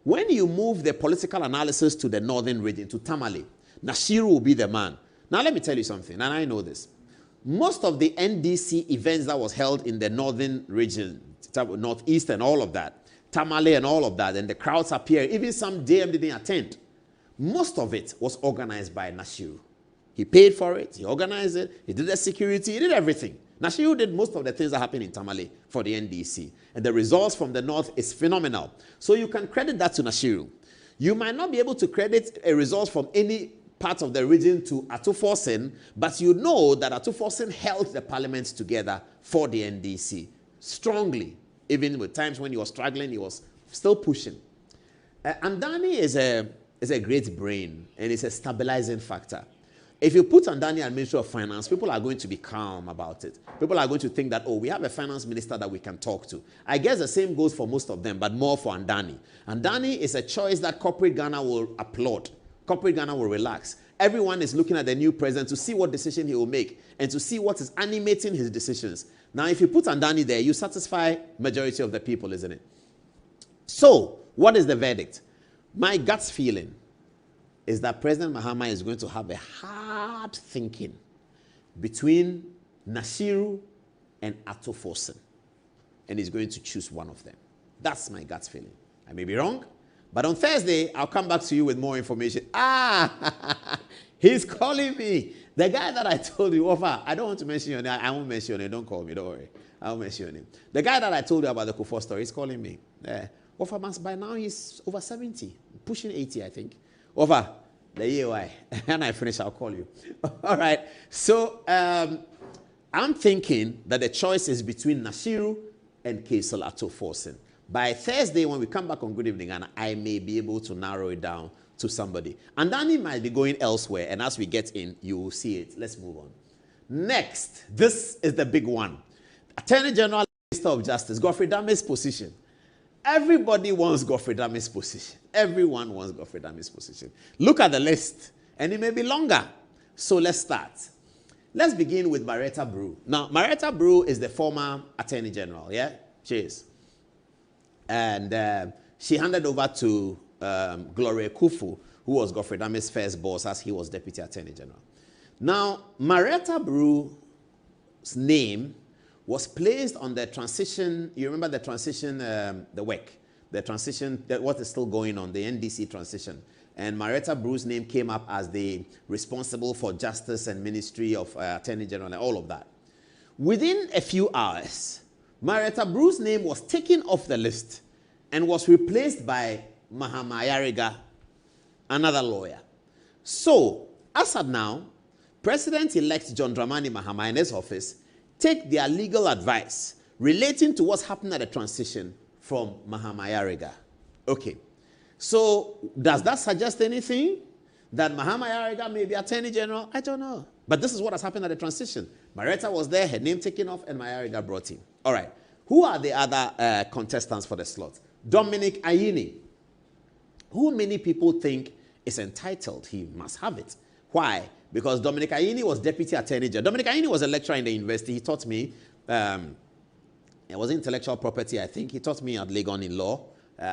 When you move the political analysis to the northern region, to Tamale, Nashiru will be the man. Now let me tell you something, and I know this. Most of the NDC events that was held in the northern region, northeast and all of that, Tamale and all of that, and the crowds appear, even some DM didn't attend. Most of it was organized by Nashiru. He paid for it, he organized it, he did the security, he did everything. Nashiru did most of the things that happened in Tamale for the NDC. And the results from the north is phenomenal. So you can credit that to Nashiru. You might not be able to credit a result from any part of the region to Atuforsen, but you know that Atuforsen held the parliament together for the NDC strongly. Even with times when he was struggling, he was still pushing. Andani is a great brain, and it's a stabilizing factor. If you put Andani as Minister of Finance, people are going to be calm about it. People are going to think that, oh, we have a finance minister that we can talk to. I guess the same goes for most of them, but more for Andani. Andani is a choice that corporate Ghana will applaud. Corporate Ghana will relax. Everyone is looking at the new president to see what decision he will make and to see what is animating his decisions. Now, if you put Andani there, you satisfy majority of the people, isn't it? So, what is the verdict? My gut feeling is that President Mahama is going to have a hard thinking between Nashiru and Atuforsen, and he's going to choose one of them. That's my gut feeling. I may be wrong, but on Thursday, I'll come back to you with more information. He's calling me. The guy that I told you, Ofa, I don't want to mention your name. I won't mention your name. Don't call me. Don't worry. I won't mention your name. The guy that I told you about the Kufuor story, he's calling me. Ofa, by now he's over 70, pushing 80, I think. Over the year why. And I finish, I'll call you. All right. So I'm thinking that the choice is between Nashiru and Kaysel Atuforsen. By Thursday, when we come back on Good Evening Ghana, I may be able to narrow it down to somebody. And Danny might be going elsewhere. And as we get in, you will see it. Let's move on. Next, this is the big one. Attorney General, Minister of Justice, Godfrey Dame's position. Everybody wants Godfrey Dame's position. Everyone wants Godfrey Dame's position. Look at the list, and it may be longer. So let's start. Let's begin with Marietta Brew. Now, Marietta Brew is the former Attorney General, yeah? She is. And she handed over to Gloria Kufu, who was Godfrey Dame's first boss as he was Deputy Attorney General. Now, Marietta Brew's name was placed on the transition, you remember the transition, the transition, what is still going on, the NDC transition. And Marietta Brew's name came up as the responsible for justice and Ministry of Attorney General and all of that. Within a few hours, Marietta Brew's name was taken off the list and was replaced by Mahama Ayariga, another lawyer. So, as of now, President-elect John Dramani Mahama in his office take their legal advice relating to what's happening at the transition from Mahama Ayariga. Okay. So, does that suggest anything? That Mahama Ayariga may be Attorney General? I don't know. But this is what has happened at the transition. Marietta was there, her name taken off, and Ayariga brought in. All right. Who are the other contestants for the slot? Dominic Ayini, who many people think is entitled. He must have it. Why? Because Dominic Ayini was Deputy Attorney General. Dominic Ayini was a lecturer in the university. He taught me, it was intellectual property, I think. He taught me at Legon in law.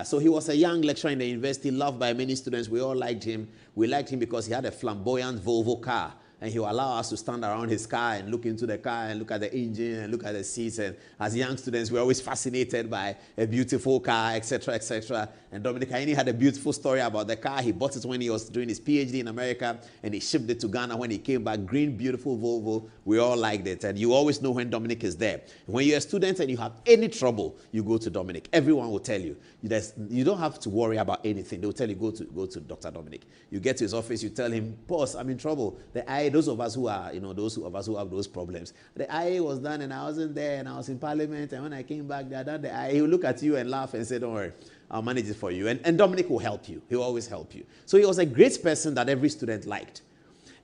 So he was a young lecturer in the university, loved by many students. We all liked him. We liked him because he had a flamboyant Volvo car. And he would allow us to stand around his car and look into the car and look at the engine and look at the seats. And as young students, we were always fascinated by a beautiful car, etc., etc. And Dominic Ayini had a beautiful story about the car. He bought it when he was doing his PhD in America, and he shipped it to Ghana when he came back. Green, beautiful Volvo. We all liked it. And you always know when Dominic is there. When you're a student and you have any trouble, you go to Dominic. Everyone will tell you. You don't have to worry about anything. They'll tell you, go to Dr. Dominic. You get to his office, you tell him, boss, I'm in trouble. The eye those of us who are, those of us who have those problems, the IA was done and I wasn't there and I was in Parliament, and when I came back, they had done the IA. He will look at you and laugh and say, don't worry, I'll manage it for you. And Dominic will help you. He will always help you. So he was a great person that every student liked.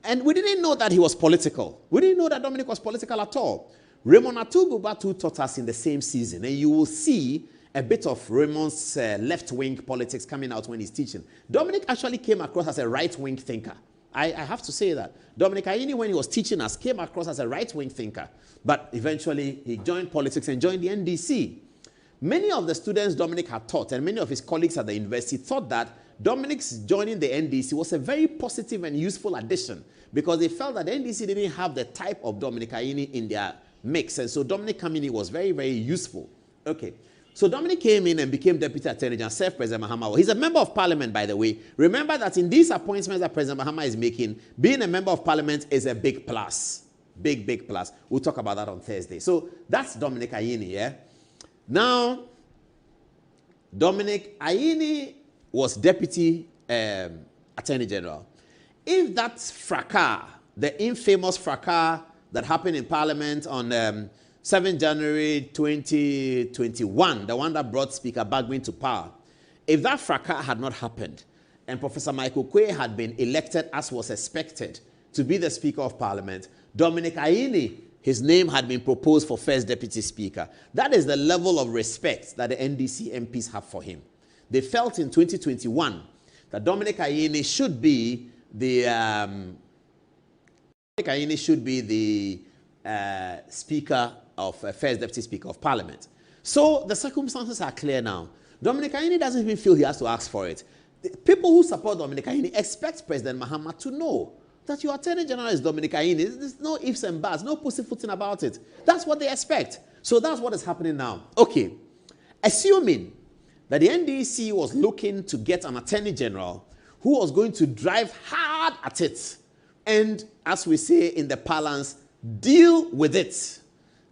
And we didn't know that he was political. We didn't know that Dominic was political at all. Raymond Atugubatu taught us in the same season, and you will see a bit of Raymond's left-wing politics coming out when he's teaching. Dominic actually came across as a right-wing thinker. I have to say that. Dominic Ayini, when he was teaching us, came across as a right-wing thinker. But eventually, he joined politics and joined the NDC. Many of the students Dominic had taught, and many of his colleagues at the university, thought that Dominic's joining the NDC was a very positive and useful addition, because they felt that the NDC didn't have the type of Dominic Ayini in their mix. And so Dominic coming in was very, very useful. Okay. So Dominic came in and became Deputy Attorney General, served President Mahama. He's a member of Parliament, by the way. Remember that in these appointments that President Mahama is making, being a member of Parliament is a big plus. Big, big plus. We'll talk about that on Thursday. So that's Dominic Ayini, yeah? Now, Dominic Ayini was Deputy Attorney General. If that fracas, the infamous fracas that happened in Parliament on 7 January 2021, the one that brought Speaker Bagwin to power, if that fracas had not happened and Professor Michael Quay had been elected as was expected to be the Speaker of Parliament, Dominic Ayini, his name had been proposed for First Deputy Speaker. That is the level of respect that the NDC MPs have for him. They felt in 2021 that Dominic Ayini should be the Speaker of First Deputy Speaker of Parliament. So the circumstances are clear now. Dominic Ayini doesn't even feel he has to ask for it. The people who support Dominic Ayini expect President Mahama to know that your Attorney General is Dominic Ayini. There's no ifs and buts, no pussyfooting about it. That's what they expect. So that's what is happening now. Okay, assuming that the NDC was looking to get an Attorney General who was going to drive hard at it and, as we say in the parlance, deal with it.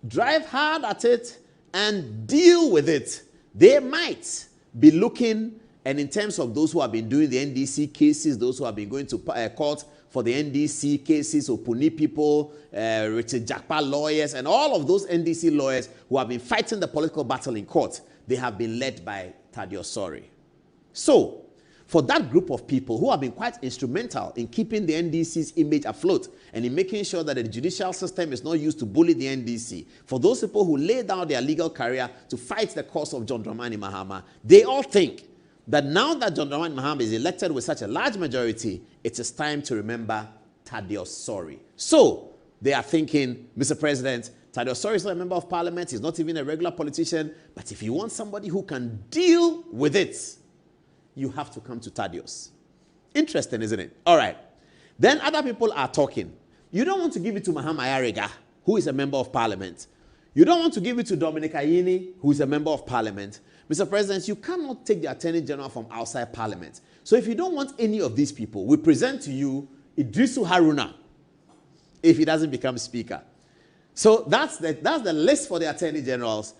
Drive hard at it and deal with it. They might be looking, and in terms of those who have been doing the NDC cases, those who have been going to court for the NDC cases, Opuni people, Richard Jakpa lawyers, and all of those NDC lawyers who have been fighting the political battle in court, they have been led by Thaddeus Sori. So, for that group of people who have been quite instrumental in keeping the NDC's image afloat and in making sure that the judicial system is not used to bully the NDC, for those people who lay down their legal career to fight the cause of John Dramani Mahama, they all think that now that John Dramani Mahama is elected with such a large majority, it is time to remember Thaddeus Sori. So, they are thinking, Mr. President, Thaddeus Sori is not a member of Parliament, he's not even a regular politician, but if you want somebody who can deal with it, you have to come to Thaddeus. Interesting, isn't it? All right. Then other people are talking. You don't want to give it to Mahama Ayariga, who is a member of Parliament. You don't want to give it to Dominic Ayini, who is a member of Parliament. Mr. President, you cannot take the Attorney General from outside Parliament. So if you don't want any of these people, we present to you Idrisu Haruna, if he doesn't become Speaker. So that's the list for the Attorney Generals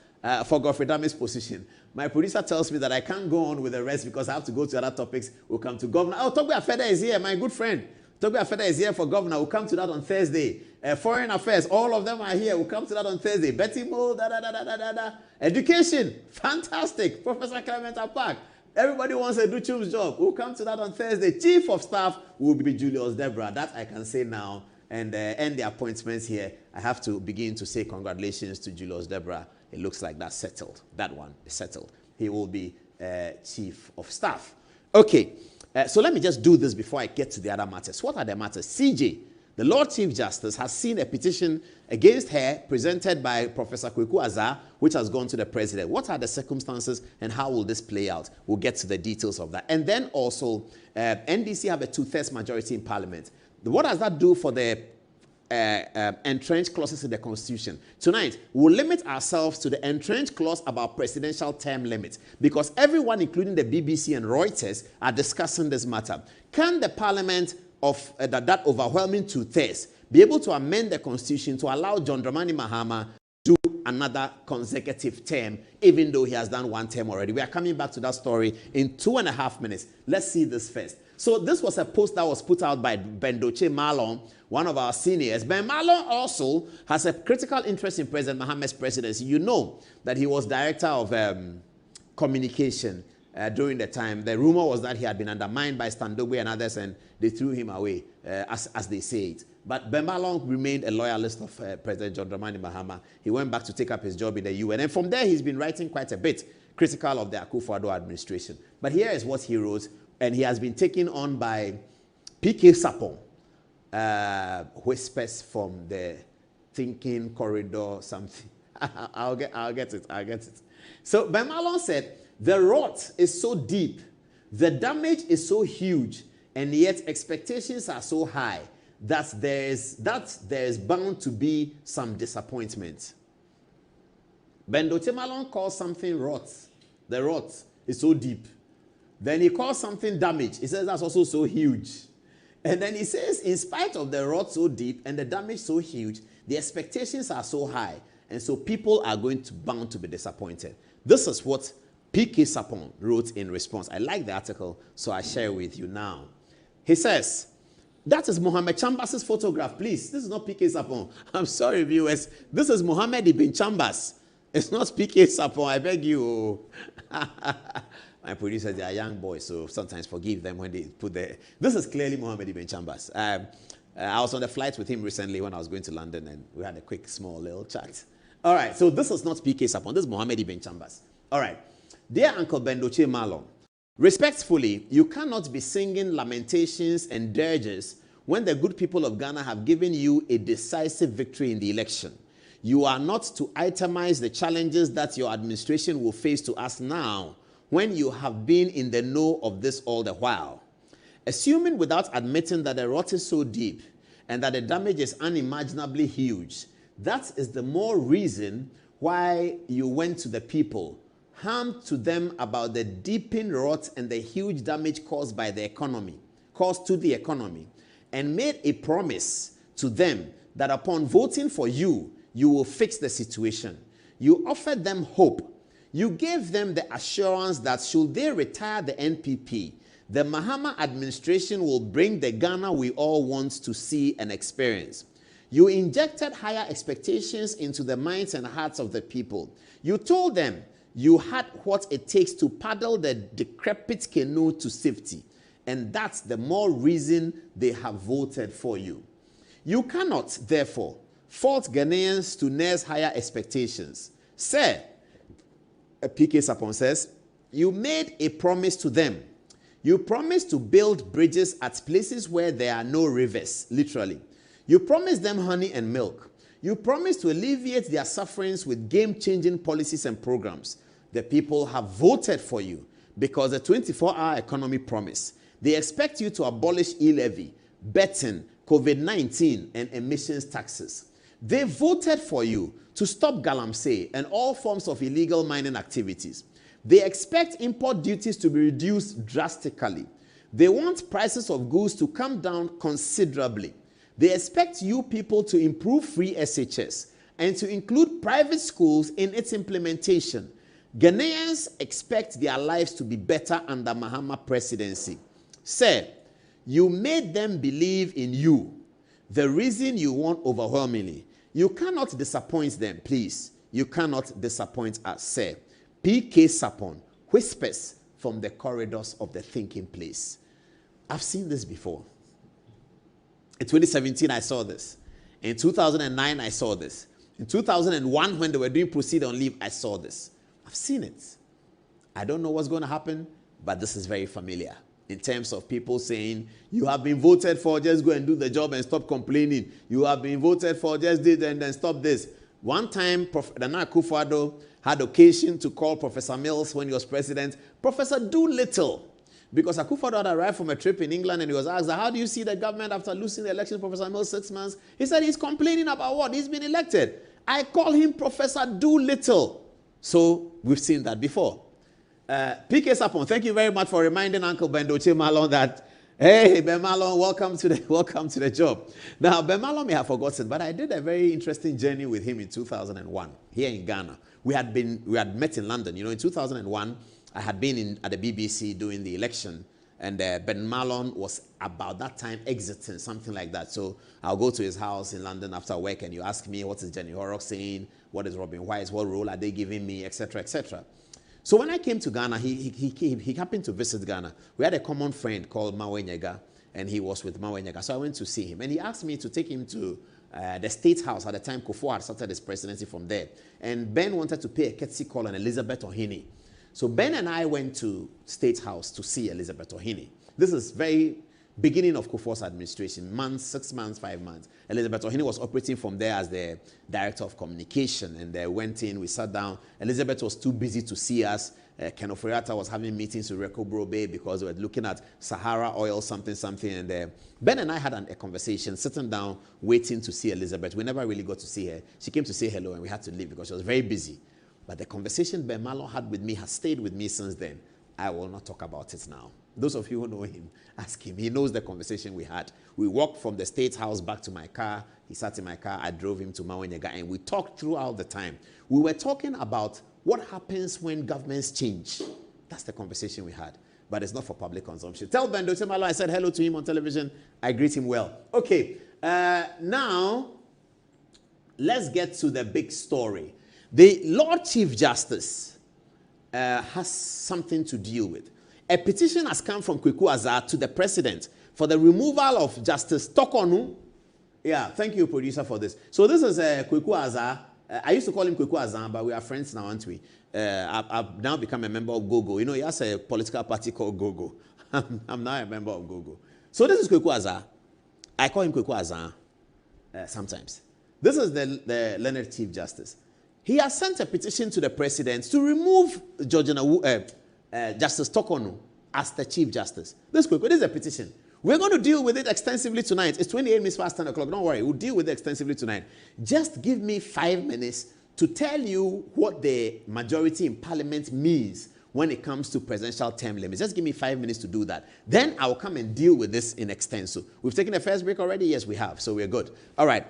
for Godfrey Dame's position. My producer tells me that I can't go on with the rest because I have to go to other topics. We'll come to Governor. Oh, Togbe Afeda is here, my good friend. Togbe Afeda is here for Governor. We'll come to that on Thursday. Foreign Affairs, all of them are here. We'll come to that on Thursday. Betty Mo, Education, fantastic. Professor Clement Apak. Everybody wants a Duchum's job. We'll come to that on Thursday. Chief of Staff will be Julius Debra. That I can say now. And end the appointments here. I have to begin to say congratulations to Julius Debra. It looks like that's settled. That one is settled. He will be Chief of Staff. Okay, so let me just do this before I get to the other matters. What are the matters? CJ, the Lord Chief Justice, has seen a petition against her presented by Professor Kweku Azar, which has gone to the President. What are the circumstances and how will this play out? We'll get to the details of that. And then also, NDC have a 2/3 majority in Parliament. What does that do for the entrenched clauses in the Constitution? Tonight, we'll limit ourselves to the entrenched clause about presidential term limits, because everyone, including the BBC and Reuters, are discussing this matter. Can the Parliament of that overwhelming 2/3 be able to amend the Constitution to allow John Dramani Mahama to do another consecutive term, even though he has done one term already? We are coming back to that story in 2.5 minutes. Let's see this first. So this was a post that was put out by Bendoche Malong, one of our seniors. Ben Malong also has a critical interest in President Mohammed's presidency. You know that he was director of communication during the time. The rumor was that he had been undermined by Standogwe and others, and they threw him away, as they say it. But Ben Malong remained a loyalist of President John Dramani Mahama. He went back to take up his job in the UN, and from there he's been writing quite a bit critical of the Akufo-Addo administration. But here is what he wrote, and he has been taken on by P.K. Sapon, whispers from the thinking corridor, something. I'll get it. So Ben Malong said, the rot is so deep, the damage is so huge, and yet expectations are so high that there is bound to be some disappointment. Bendoche Malong calls something rot. The rot is so deep. Then he calls something damage. He says that's also so huge. And then he says, in spite of the rot so deep and the damage so huge, the expectations are so high. And so people are bound to be disappointed. This is what P.K. Sapon wrote in response. I like the article, so I share it with you now. He says, that is Mohammed Chambers' photograph. Please, this is not P.K. Sapon. I'm sorry, viewers. This is Mohammed Ibn Chambers. It's not P.K. Sapon. I beg you. My producers, they are young boys, so sometimes forgive them when they put the... This is clearly Mohammed Ibn Chambers. I was on the flight with him recently when I was going to London, and we had a quick, small little chat. All right, so this is not P.K. Sapon. This is Mohammed Ibn Chambers. All right. Dear Uncle Bendoche Malong, respectfully, you cannot be singing lamentations and dirges when the good people of Ghana have given you a decisive victory in the election. You are not to itemize the challenges that your administration will face to us now when you have been in the know of this all the while. Assuming without admitting that the rot is so deep and that the damage is unimaginably huge, that is the more reason why you went to the people, harmed to them about the deepened rot and the huge damage caused to the economy, and made a promise to them that upon voting for you, you will fix the situation. You offered them hope. You gave them the assurance that should they retire the NPP, the Mahama administration will bring the Ghana we all want to see and experience. You injected higher expectations into the minds and hearts of the people. You told them you had what it takes to paddle the decrepit canoe to safety, and that's the more reason they have voted for you. You cannot, therefore, fault Ghanaians to nurse higher expectations. Sir, P.K. Sapon says, you made a promise to them. You promised to build bridges at places where there are no rivers, literally. You promised them honey and milk. You promised to alleviate their sufferings with game-changing policies and programs. The people have voted for you because the 24-hour economy promise. They expect you to abolish e-levy, betting, COVID-19, and emissions taxes. They voted for you to stop galamsey and all forms of illegal mining activities. They expect import duties to be reduced drastically. They want prices of goods to come down considerably. They expect you people to improve free SHS and to include private schools in its implementation. Ghanaians expect their lives to be better under Mahama presidency. Sir, you made them believe in you. The reason you won overwhelmingly. You cannot disappoint them, please. You cannot disappoint us, sir. P.K. Sapon whispers from the corridors of the thinking place. I've seen this before. In 2017, I saw this. In 2009, I saw this. In 2001, when they were doing Proceed on Leave, I saw this. I've seen it. I don't know what's going to happen, but this is very familiar. In terms of people saying, you have been voted for, just go and do the job and stop complaining. You have been voted for, just did and then stop this. One time, Nana Akufo-Addo had occasion to call Professor Mills when he was president, Professor Doolittle. Because Akufo-Addo had arrived from a trip in England and he was asked, how do you see the government after losing the election, Professor Mills, 6 months? He said he's complaining about what? He's been elected. I call him Professor Doolittle. So we've seen that before. P.K. Sapon, thank you very much for reminding Uncle Bendoche Malong that, hey, Ben Malong, welcome to the job. Now, Ben Malong may have forgotten, but I did a very interesting journey with him in 2001 here in Ghana. We had met in London. You know, in 2001, I had been at the BBC doing the election And Ben Malone was about that time exiting, something like that. So I'll go to his house in London after work, and you ask me, what is Jenny Horrocks saying? What is Robin Wise? What role are they giving me? Etc., etc. So when I came to Ghana, he happened to visit Ghana. We had a common friend called Mawe Nyega, and he was with Mawe Nyega. So I went to see him, and he asked me to take him to the State House. At the time, Kufuor had started his presidency from there. And Ben wanted to pay a courtesy call on Elizabeth Ohene. So Ben and I went to State House to see Elizabeth Ohene. This is very beginning of Kufuor's administration, months, 6 months, 5 months. Elizabeth Ohene was operating from there as the director of communication, and they went in, we sat down. Elizabeth was too busy to see us. Ken Oforiatta was having meetings with Reko Brobe because we were looking at Sahara oil, something, and Ben and I had a conversation, sitting down, waiting to see Elizabeth. We never really got to see her. She came to say hello, and we had to leave because she was very busy. But the conversation Ben Malone had with me has stayed with me since then. I will not talk about it now. Those of you who know him, ask him. He knows the conversation we had. We walked from the State House back to my car. He sat in my car. I drove him to Mawe Nyega, and we talked throughout the time. We were talking about what happens when governments change. That's the conversation we had. But it's not for public consumption. Tell Ben Dotemalo I said hello to him on television. I greet him well. Okay. Now, let's get to the big story. The Lord Chief Justice has something to deal with. A petition has come from Kweku Azar to the president for the removal of Justice Tokonu. Yeah, thank you, producer, for this. So this is Kweku Azar. I used to call him Kweku Azar, but we are friends now, aren't we? I've now become a member of GOGO. You know, he has a political party called GOGO. I'm now a member of GOGO. So this is Kweku Azar. I call him Kweku Azar sometimes. This is the Learned Chief Justice. He has sent a petition to the president to remove Justice Tokonu as the Chief Justice. This is a petition. We're going to deal with it extensively tonight. It's 28 minutes past 10 o'clock. Don't worry. We'll deal with it extensively tonight. Just give me 5 minutes to tell you what the majority in Parliament means when it comes to presidential term limits. Just give me 5 minutes to do that. Then I'll come and deal with this in extenso. We've taken the first break already? Yes, we have. So we're good. All right.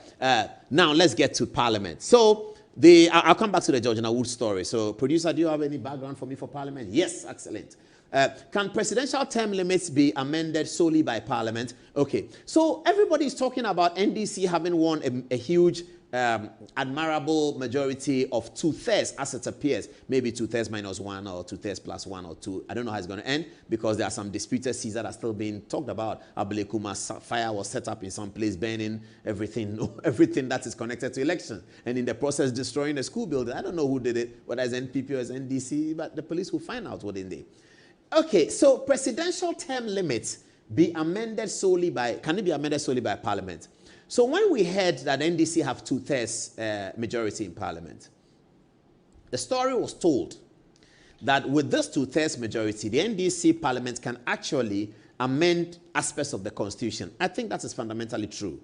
Now let's get to Parliament. So I'll come back to the Georgina Wood story. So, producer, do you have any background for me for Parliament? Yes, excellent. Can presidential term limits be amended solely by Parliament? Okay. So, everybody is talking about NDC having won a huge, admirable majority of 2/3, as it appears. Maybe 2/3 minus 1 or 2/3 plus 1 or 2. I don't know how it's going to end because there are some disputed seats that are still being talked about. Ablekuma's fire was set up in some place, burning everything that is connected to election. And in the process, destroying a school building. I don't know who did it, whether it's NPP or it's NDC, but the police will find out, wouldn't they? Okay, so presidential term limits can it be amended solely by Parliament? So when we heard that NDC have 2/3 majority in Parliament, the story was told that with this 2/3 majority, the NDC Parliament can actually amend aspects of the Constitution. I think that is fundamentally true.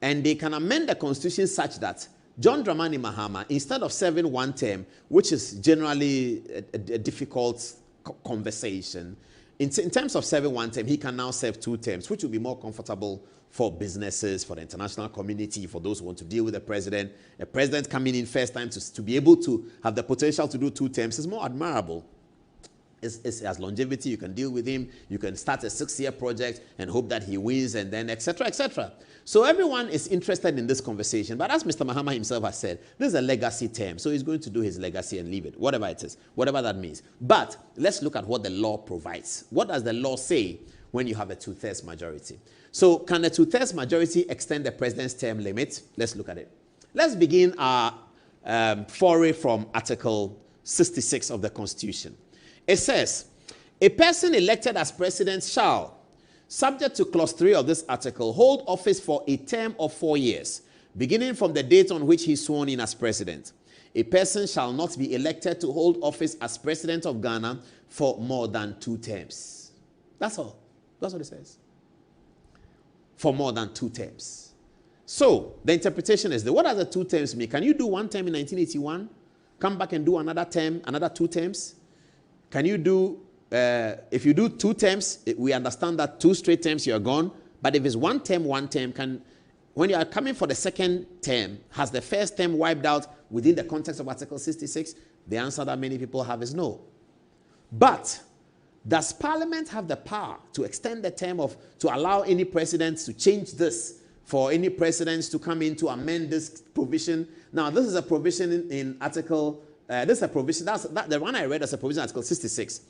And they can amend the Constitution such that John Dramani Mahama, instead of serving 1 term, which is generally a difficult conversation, in terms of serving 1 term, he can now serve 2 terms, which will be more comfortable for businesses, for the international community, for those who want to deal with the president. A president coming in first time to be able to have the potential to do 2 terms is more admirable. It has longevity. You can deal with him. You can start a 6-year project and hope that he wins, and then etc., etc. So everyone is interested in this conversation. But as Mr. Mahama himself has said, this is a legacy term. So he's going to do his legacy and leave it, whatever it is, whatever that means. But let's look at what the law provides. What does the law say when you have a 2/3 majority? So can a 2/3 majority extend the president's term limit? Let's look at it. Let's begin our foray from Article 66 of the Constitution. It says, a person elected as president shall, subject to clause 3 of this article, hold office for a term of 4 years, beginning from the date on which he is sworn in as president. A person shall not be elected to hold office as president of Ghana for more than 2 terms. That's all. That's what it says. For more than 2 terms. So, the interpretation is what does the 2 terms mean? Can you do 1 term in 1981? Come back and do another term, another 2 terms? Can you do, if you do 2 terms, we understand that 2 straight terms, you're gone. But if it's 1 term, when you are coming for the second term, has the first term wiped out within the context of Article 66? The answer that many people have is no. But Does Parliament have the power to extend the term to allow any president to change this, for any presidents to come in to amend this provision? Now, this is a provision in Article, this is a provision, the one I read as a provision, Article 66.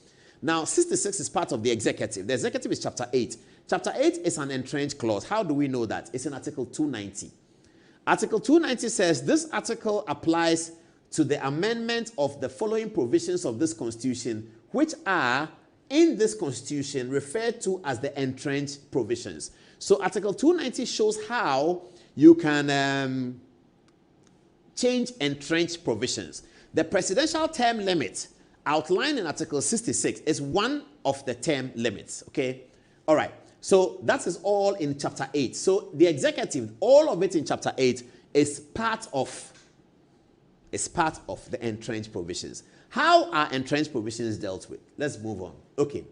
Now, 66 is part of the executive. The executive is Chapter 8. Chapter 8 is an entrenched clause. How do we know that? It's in Article 290. Article 290 says this article applies to the amendment of the following provisions of this Constitution, which are in this Constitution referred to as the entrenched provisions. So Article 290 shows how you can change entrenched provisions. The presidential term limit outlined in Article 66 is one of the term limits, okay? All right, so that is all in Chapter 8. So the executive, all of it in Chapter 8 is part of the entrenched provisions. How are entrenched provisions dealt with? Let's move on. Okay.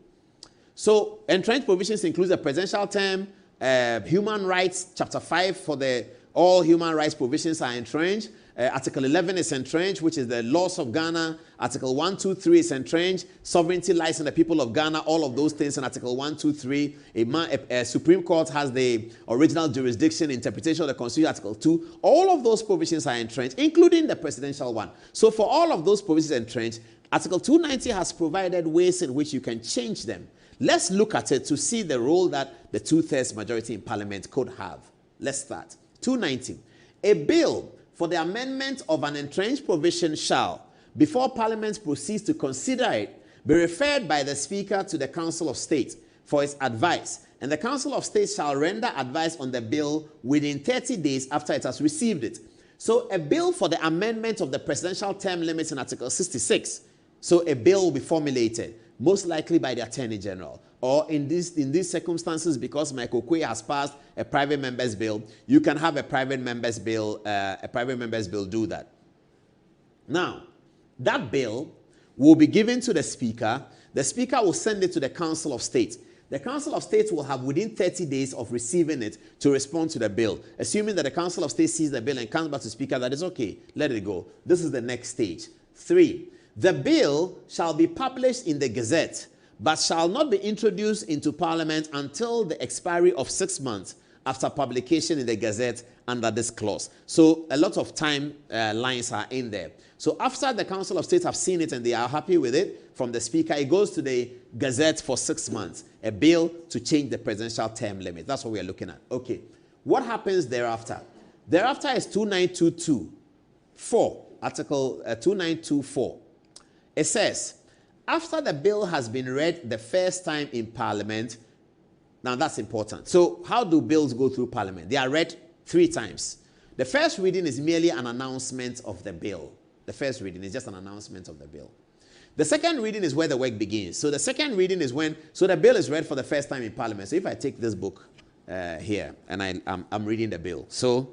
So entrenched provisions include the presidential term, human rights, Chapter 5 for all human rights provisions are entrenched. Article 11 is entrenched, which is the laws of Ghana. Article 1, 2, 3 is entrenched. Sovereignty lies in the people of Ghana. All of those things in Article 1, 2, 3. A Supreme Court has the original jurisdiction, interpretation of the Constitution, Article 2. All of those provisions are entrenched, including the presidential one. So for all of those provisions entrenched, Article 290 has provided ways in which you can change them. Let's look at it to see the role that the 2/3 majority in Parliament could have. Let's start. 290. A bill for the amendment of an entrenched provision shall, before Parliament proceeds to consider it, be referred by the Speaker to the Council of State for its advice, and the Council of State shall render advice on the bill within 30 days after it has received it. So a bill for the amendment of the presidential term limits in Article 66. So a bill will be formulated, most likely by the Attorney General. Or in these circumstances, because Michael Kwe has passed a private member's bill, you can have a private member's bill do that. Now, that bill will be given to the Speaker. The Speaker will send it to the Council of State. The Council of State will have within 30 days of receiving it to respond to the bill. Assuming that the Council of State sees the bill and comes back to Speaker, that is okay, let it go. This is the next stage. 3, the bill shall be published in the Gazette, but shall not be introduced into Parliament until the expiry of 6 months after publication in the Gazette under this clause. So a lot of time lines are in there. So after the Council of State have seen it and they are happy with it, from the Speaker, it goes to the Gazette for 6 months. A bill to change the presidential term limit. That's what we are looking at. Okay. What happens thereafter? Thereafter is 2922(4), Article 2924. It says, after the bill has been read the first time in Parliament, now that's important. So how do bills go through Parliament? They are read 3 times. The first reading is merely an announcement of the bill. The first reading is just an announcement of the bill. The second reading is where the work begins. So the second reading is when, so the bill is read for the first time in Parliament. So if I take this book here and I'm reading the bill. So,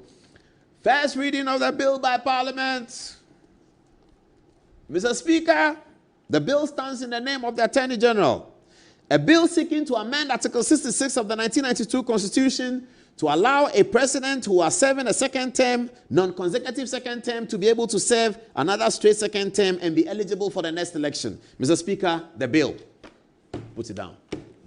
first reading of the bill by Parliament. Mr. Speaker, the bill stands in the name of the Attorney General. A bill seeking to amend Article 66 of the 1992 Constitution to allow a president who has serving a second term, non-consecutive second term, to be able to serve another straight second term and be eligible for the next election. Mr. Speaker, the bill. Put it down.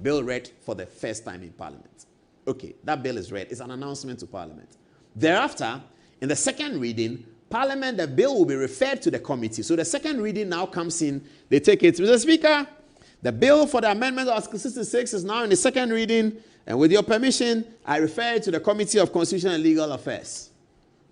Bill read for the first time in Parliament. Okay, that bill is read. It's an announcement to Parliament. Thereafter, in the second reading, Parliament, the bill will be referred to the committee. So the second reading now comes in. They take it. Mr. Speaker, the bill for the amendment of Article 66 is now in the second reading. And with your permission, I refer it to the Committee of Constitutional and Legal Affairs.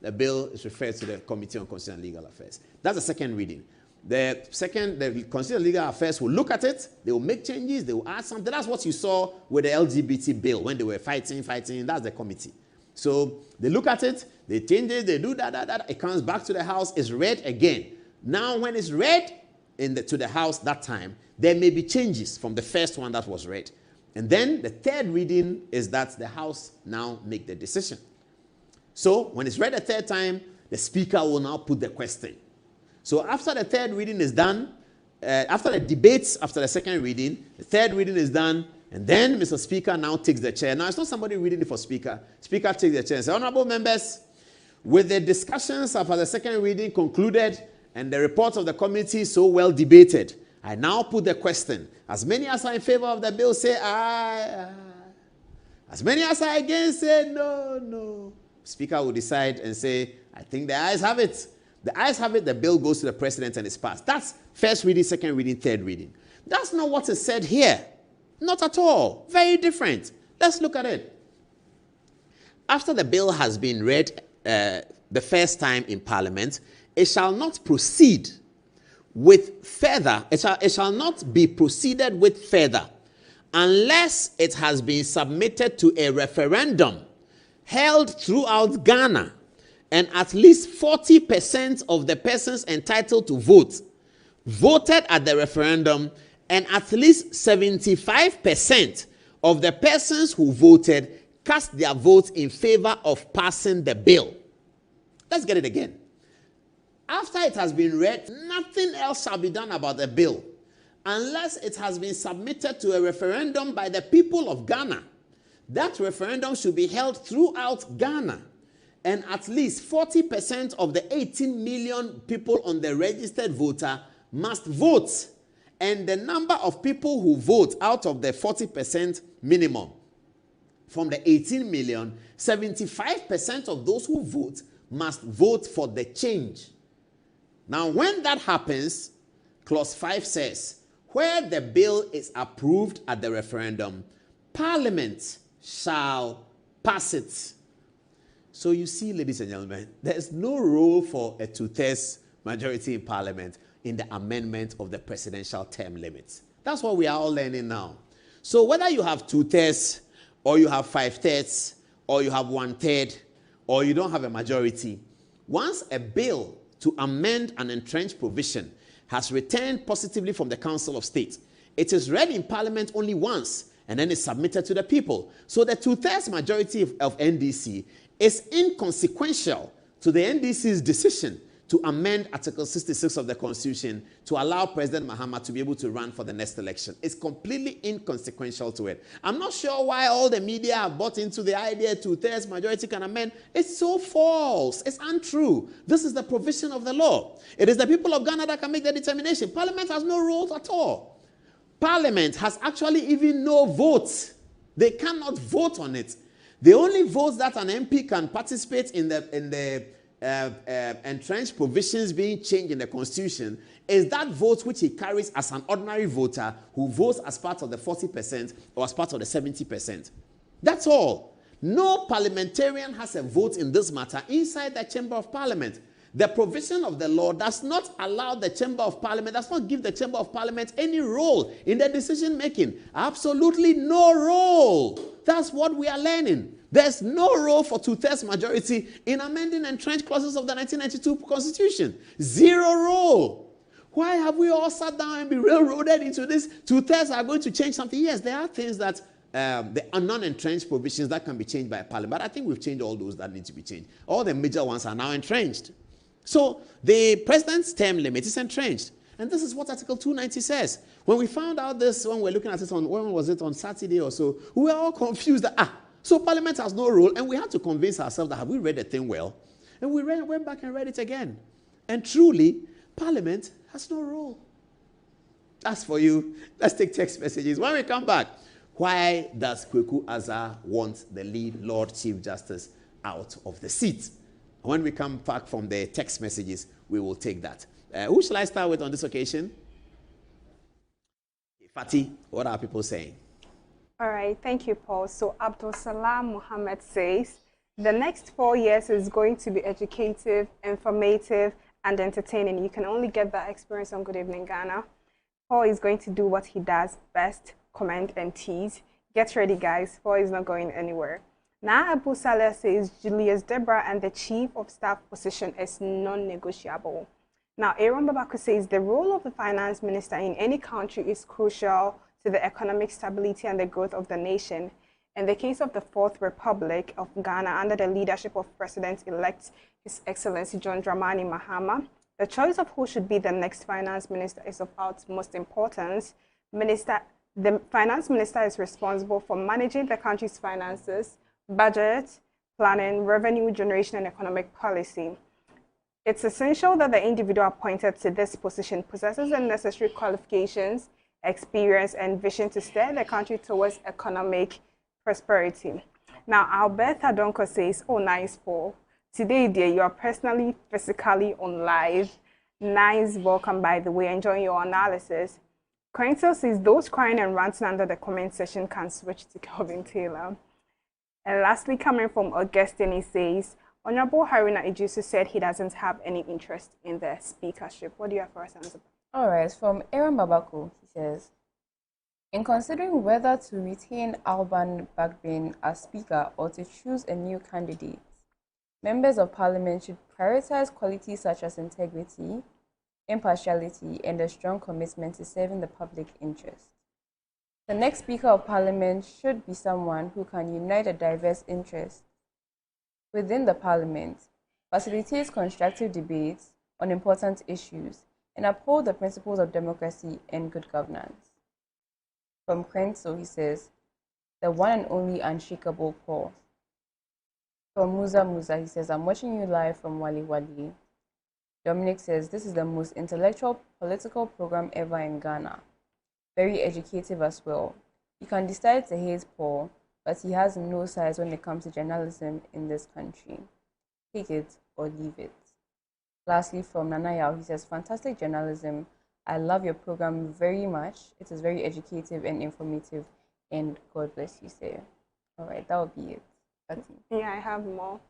The bill is referred to the Committee on Constitutional and Legal Affairs. That's the second reading. The Constitutional and Legal Affairs will look at it. They will make changes. They will add something. That's what you saw with the LGBT bill when they were fighting. That's the committee. So they look at it. They change it. They do that. It comes back to the House. It's read again. Now, when it's read to the House that time, there may be changes from the first one that was read. And then the third reading is that the House now make the decision. So when it's read a third time, the Speaker will now put the question. So after the third reading is done, after the debates, after the second reading, the third reading is done, and then Mr. Speaker now takes the chair. Now, it's not somebody reading it for Speaker. Speaker takes the chair and says, Honorable members, with the discussions after the second reading concluded and the reports of the committee so well debated, I now put the question. As many as are in favor of the bill say aye, aye. As many as are against say no, no. Speaker will decide and say, I think the ayes have it. The ayes have it, the bill goes to the president and is passed. That's first reading, second reading, third reading. That's not what is said here. Not at all. Very different. Let's look at it. After the bill has been read the first time in Parliament, it shall not proceed with further, it shall not be proceeded with further unless it has been submitted to a referendum held throughout Ghana and at least 40% of the persons entitled to vote voted at the referendum, and at least 75% of the persons who voted cast their votes in favor of passing the bill. Let's get it again. After it has been read, nothing else shall be done about the bill unless it has been submitted to a referendum by the people of Ghana. That referendum should be held throughout Ghana, and at least 40% of the 18 million people on the registered voter must vote. And the number of people who vote out of the 40% minimum from the 18 million, 75% of those who vote must vote for the change. Now, when that happens, clause 5 says, where the bill is approved at the referendum, Parliament shall pass it. So you see, ladies and gentlemen, there's no role for a two-thirds majority in Parliament in the amendment of the presidential term limits. That's what we are all learning now. So whether you have two-thirds, or you have 5/3, or you have 1/3, or you don't have a majority, once a bill to amend an entrenched provision has returned positively from the Council of State, it is read in Parliament only once, and then it's submitted to the people. So the two-thirds majority of NDC is inconsequential to the NDC's decision to amend Article 66 of the Constitution to allow President Mahama to be able to run for the next election. It's completely inconsequential to it. I'm not sure why all the media have bought into the idea two-thirds majority can amend. It's so false. It's untrue. This is the provision of the law. It is the people of Ghana that can make the determination. Parliament has no role at all. Parliament has actually even no votes. They cannot vote on it. The only votes that an MP can participate in the entrenched provisions being changed in the Constitution is that vote which he carries as an ordinary voter who votes as part of the 40% or as part of the 70%. That's all. No parliamentarian has a vote in this matter inside the Chamber of Parliament. The provision of the law does not allow the Chamber of Parliament, does not give the Chamber of Parliament any role in the decision making. Absolutely no role. That's what we are learning. There's no role for two-thirds majority in amending entrenched clauses of the 1992 Constitution. Zero role. Why have we all sat down and been railroaded into this? Two-thirds are going to change something. Yes, there are things that there are non-entrenched provisions that can be changed by Parliament. But I think we've changed all those that need to be changed. All the major ones are now entrenched. So the president's term limit is entrenched. And this is what Article 290 says. When we found out this, when we were looking at it on, when was it, on Saturday or so, we were all confused that, so Parliament has no role, and we had to convince ourselves that have we read the thing well? And we went back and read it again. And truly, Parliament has no role. That's for you. Let's take text messages. When we come back, why does Kweku Azar want the lead Lord Chief Justice out of the seat? When we come back from the text messages, we will take that. Who shall I start with on this occasion? Fatih, what are people saying? All right, thank you, Paul. So Abdul Salam Muhammad says, the next 4 years is going to be educative, informative, and entertaining. You can only get that experience on Good Evening Ghana. Paul is going to do what he does best, comment and tease. Get ready, guys. Paul is not going anywhere. Now Abu Saleh says Julius Debra and the Chief of Staff position is non-negotiable. Now Aaron Babaku says the role of the finance minister in any country is crucial to the economic stability and the growth of the nation. In the case of the Fourth Republic of Ghana, under the leadership of President-elect His Excellency John Dramani Mahama, the choice of who should be the next finance minister is of utmost importance. The finance minister is responsible for managing the country's finances, budget, planning, revenue generation, and economic policy. It's essential that the individual appointed to this position possesses the necessary qualifications, experience, and vision to steer the country towards economic prosperity. Now, Alberta Donko says, oh, nice, Paul. Today, dear, you are personally, physically on live. Nice, welcome, by the way, enjoying your analysis. Cointel says, those crying and ranting under the comment section can switch to Calvin Taylor. And lastly, coming from Augustine, he says, Honorable Haruna Ijusu said he doesn't have any interest in the speakership. What do you have for us, Anzaba? All right, from Aaron Babako, he says, in considering whether to retain Alban Bagbin as speaker or to choose a new candidate, members of parliament should prioritize qualities such as integrity, impartiality, and a strong commitment to serving the public interest. The next Speaker of Parliament should be someone who can unite a diverse interest within the Parliament, facilitate constructive debates on important issues, and uphold the principles of democracy and good governance. From Krenzo, he says, the one and only unshakable Paul. From Musa, he says, I'm watching you live from Wali Wali. Dominic says, this is the most intellectual political program ever in Ghana. Very educative as well. You can decide to hate Paul, but he has no size when it comes to journalism in this country. Take it or leave it. Lastly, from Nanayao, he says, fantastic journalism. I love your program very much. It is very educative and informative, and God bless you, sir. All right, that will be it. Yeah, I have more.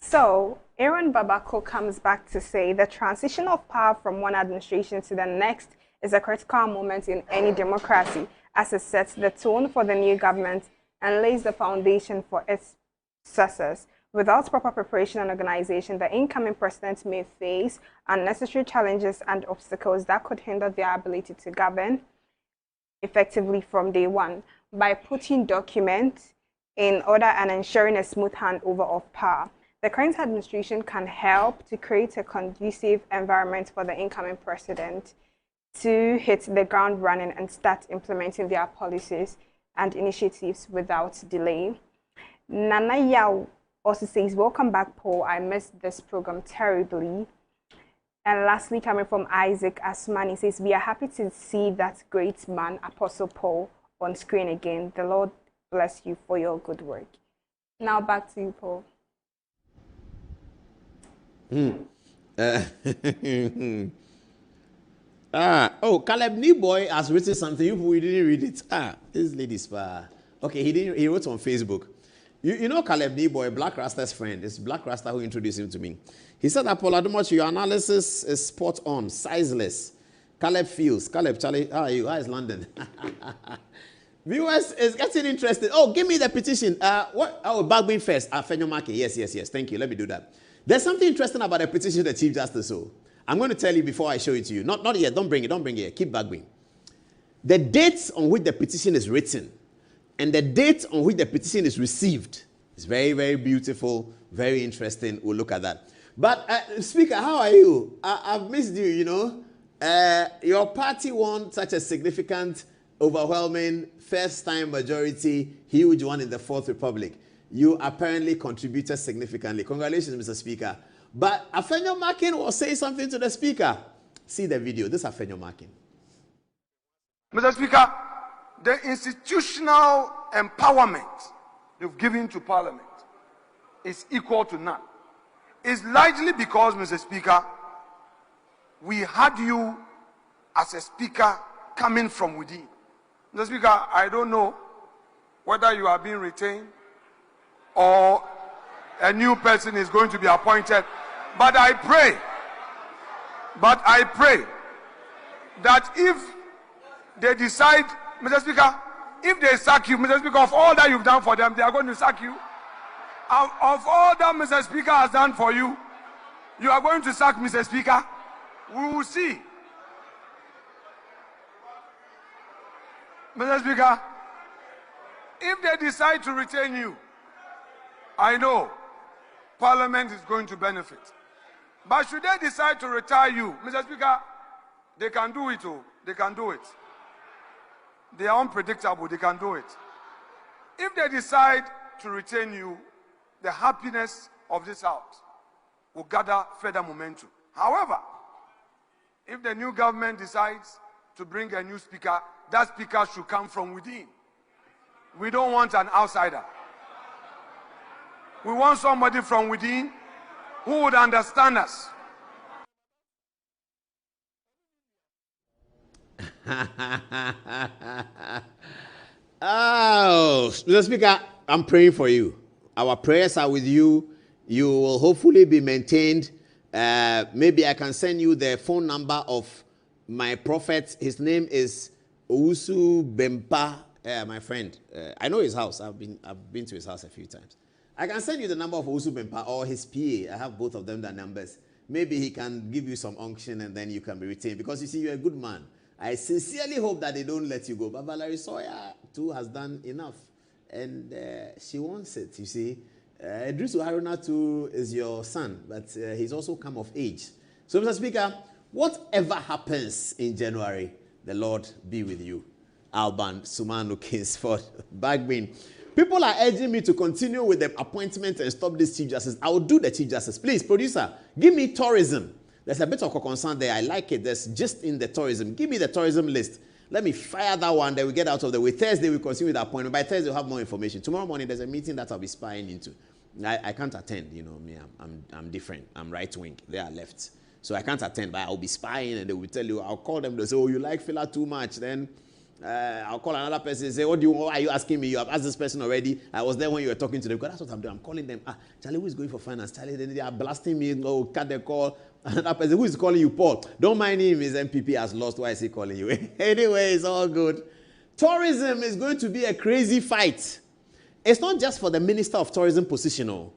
So, Aaron Babako comes back to say the transition of power from one administration to the next is a critical moment in any democracy, as it sets the tone for the new government and lays the foundation for its success. Without proper preparation and organization, the incoming president may face unnecessary challenges and obstacles that could hinder their ability to govern effectively from day one. By putting documents in order and ensuring a smooth handover of power, the current administration can help to create a conducive environment for the incoming president to hit the ground running and start implementing their policies and initiatives without delay. Nana Yao also says, welcome back, Paul. I missed this program terribly. And lastly, coming from Isaac Asmani, says, we are happy to see that great man, Apostle Paul, on screen again. The Lord bless you for your good work. Now back to you, Paul. Caleb Neboy has written something. If we didn't read it, this lady's far. Okay, he wrote on Facebook. You know Caleb Neboy, Black Rasta's friend. It's Black Rasta who introduced him to me. He said that, Paul Adumochi, your analysis is spot on, sizeless. Caleb feels. Caleb, Charlie, how are you? How is London? Viewers is getting interested. Oh, give me the petition. What? Oh, Bagbin first. Fenyomake. Yes. Thank you. Let me do that. There's something interesting about the petition of the Chief Justice. So I'm going to tell you before I show it to you. Not yet. Don't bring it. Keep Bagbin. The dates on which the petition is written and the date on which the petition is received is very, very beautiful, very interesting. We'll look at that. But, Speaker, how are you? I've missed you, you know. Your party won such a significant, overwhelming, first-time majority, huge one in the Fourth Republic. You apparently contributed significantly. Congratulations, Mr. Speaker. But Afenyo Makin was saying something to the Speaker. See the video. This is Afenyo Makin. Mr. Speaker, the institutional empowerment you've given to Parliament is equal to none. It's largely because, Mr. Speaker, we had you as a speaker coming from within. Mr. Speaker, I don't know whether you are being retained or a new person is going to be appointed, but I pray that if they decide, Mr. Speaker, if they sack you, Mr. Speaker, of all that you've done for them, they are going to sack you. Of all that Mr. Speaker has done for you, you are going to sack Mr. Speaker. We will see. Mr. Speaker, if they decide to retain you, I know Parliament is going to benefit. But should they decide to retire you, Mr. Speaker, they can do it. Oh, they can do it. They are unpredictable. They can do it. If they decide to retain you, the happiness of this house will gather further momentum. However, if the new government decides to bring a new speaker, that speaker should come from within. We don't want an outsider. We want somebody from within who would understand us. Oh, Mr. Speaker, I'm praying for you. Our prayers are with you. You will hopefully be maintained. Maybe I can send you the phone number of my prophet. His name is Owusu Bempa, my friend. I know his house. I've been to his house a few times. I can send you the number of Owusu Bempa or his PA. I have both of them, the numbers. Maybe he can give you some unction and then you can be retained. Because you see, you're a good man. I sincerely hope that they don't let you go. But Valerie Sawyer, too, has done enough. And she wants it, you see. Idrisu Haruna, too, is your son. But he's also come of age. So, Mr. Speaker, whatever happens in January, the Lord be with you. Alban Sumanu Kingsford Bagbin. People are urging me to continue with the appointment and stop this Chief Justice. I will do the Chief Justice. Please, producer, give me tourism. There's a bit of a concern there. I like it. There's just in the tourism. Give me the tourism list. Let me fire that one. Then we get out of the way. Thursday, we continue with the appointment. By Thursday, we'll have more information. Tomorrow morning, there's a meeting that I'll be spying into. I can't attend. You know me. I'm different. I'm right wing. They are left. So I can't attend, but I'll be spying and they will tell you. I'll call them. They'll say, oh, you like filler too much. Then I'll call another person and say, what are you asking me? You have asked this person already. I was there when you were talking to them. Because that's what I'm doing. I'm calling them. Charlie, who is going for finance? Charlie, then they are blasting me. Oh, cut the call. Another person, who is calling you? Paul. Don't mind him. His MPP has lost. Why is he calling you? Anyway, it's all good. Tourism is going to be a crazy fight. It's not just for the Minister of Tourism position.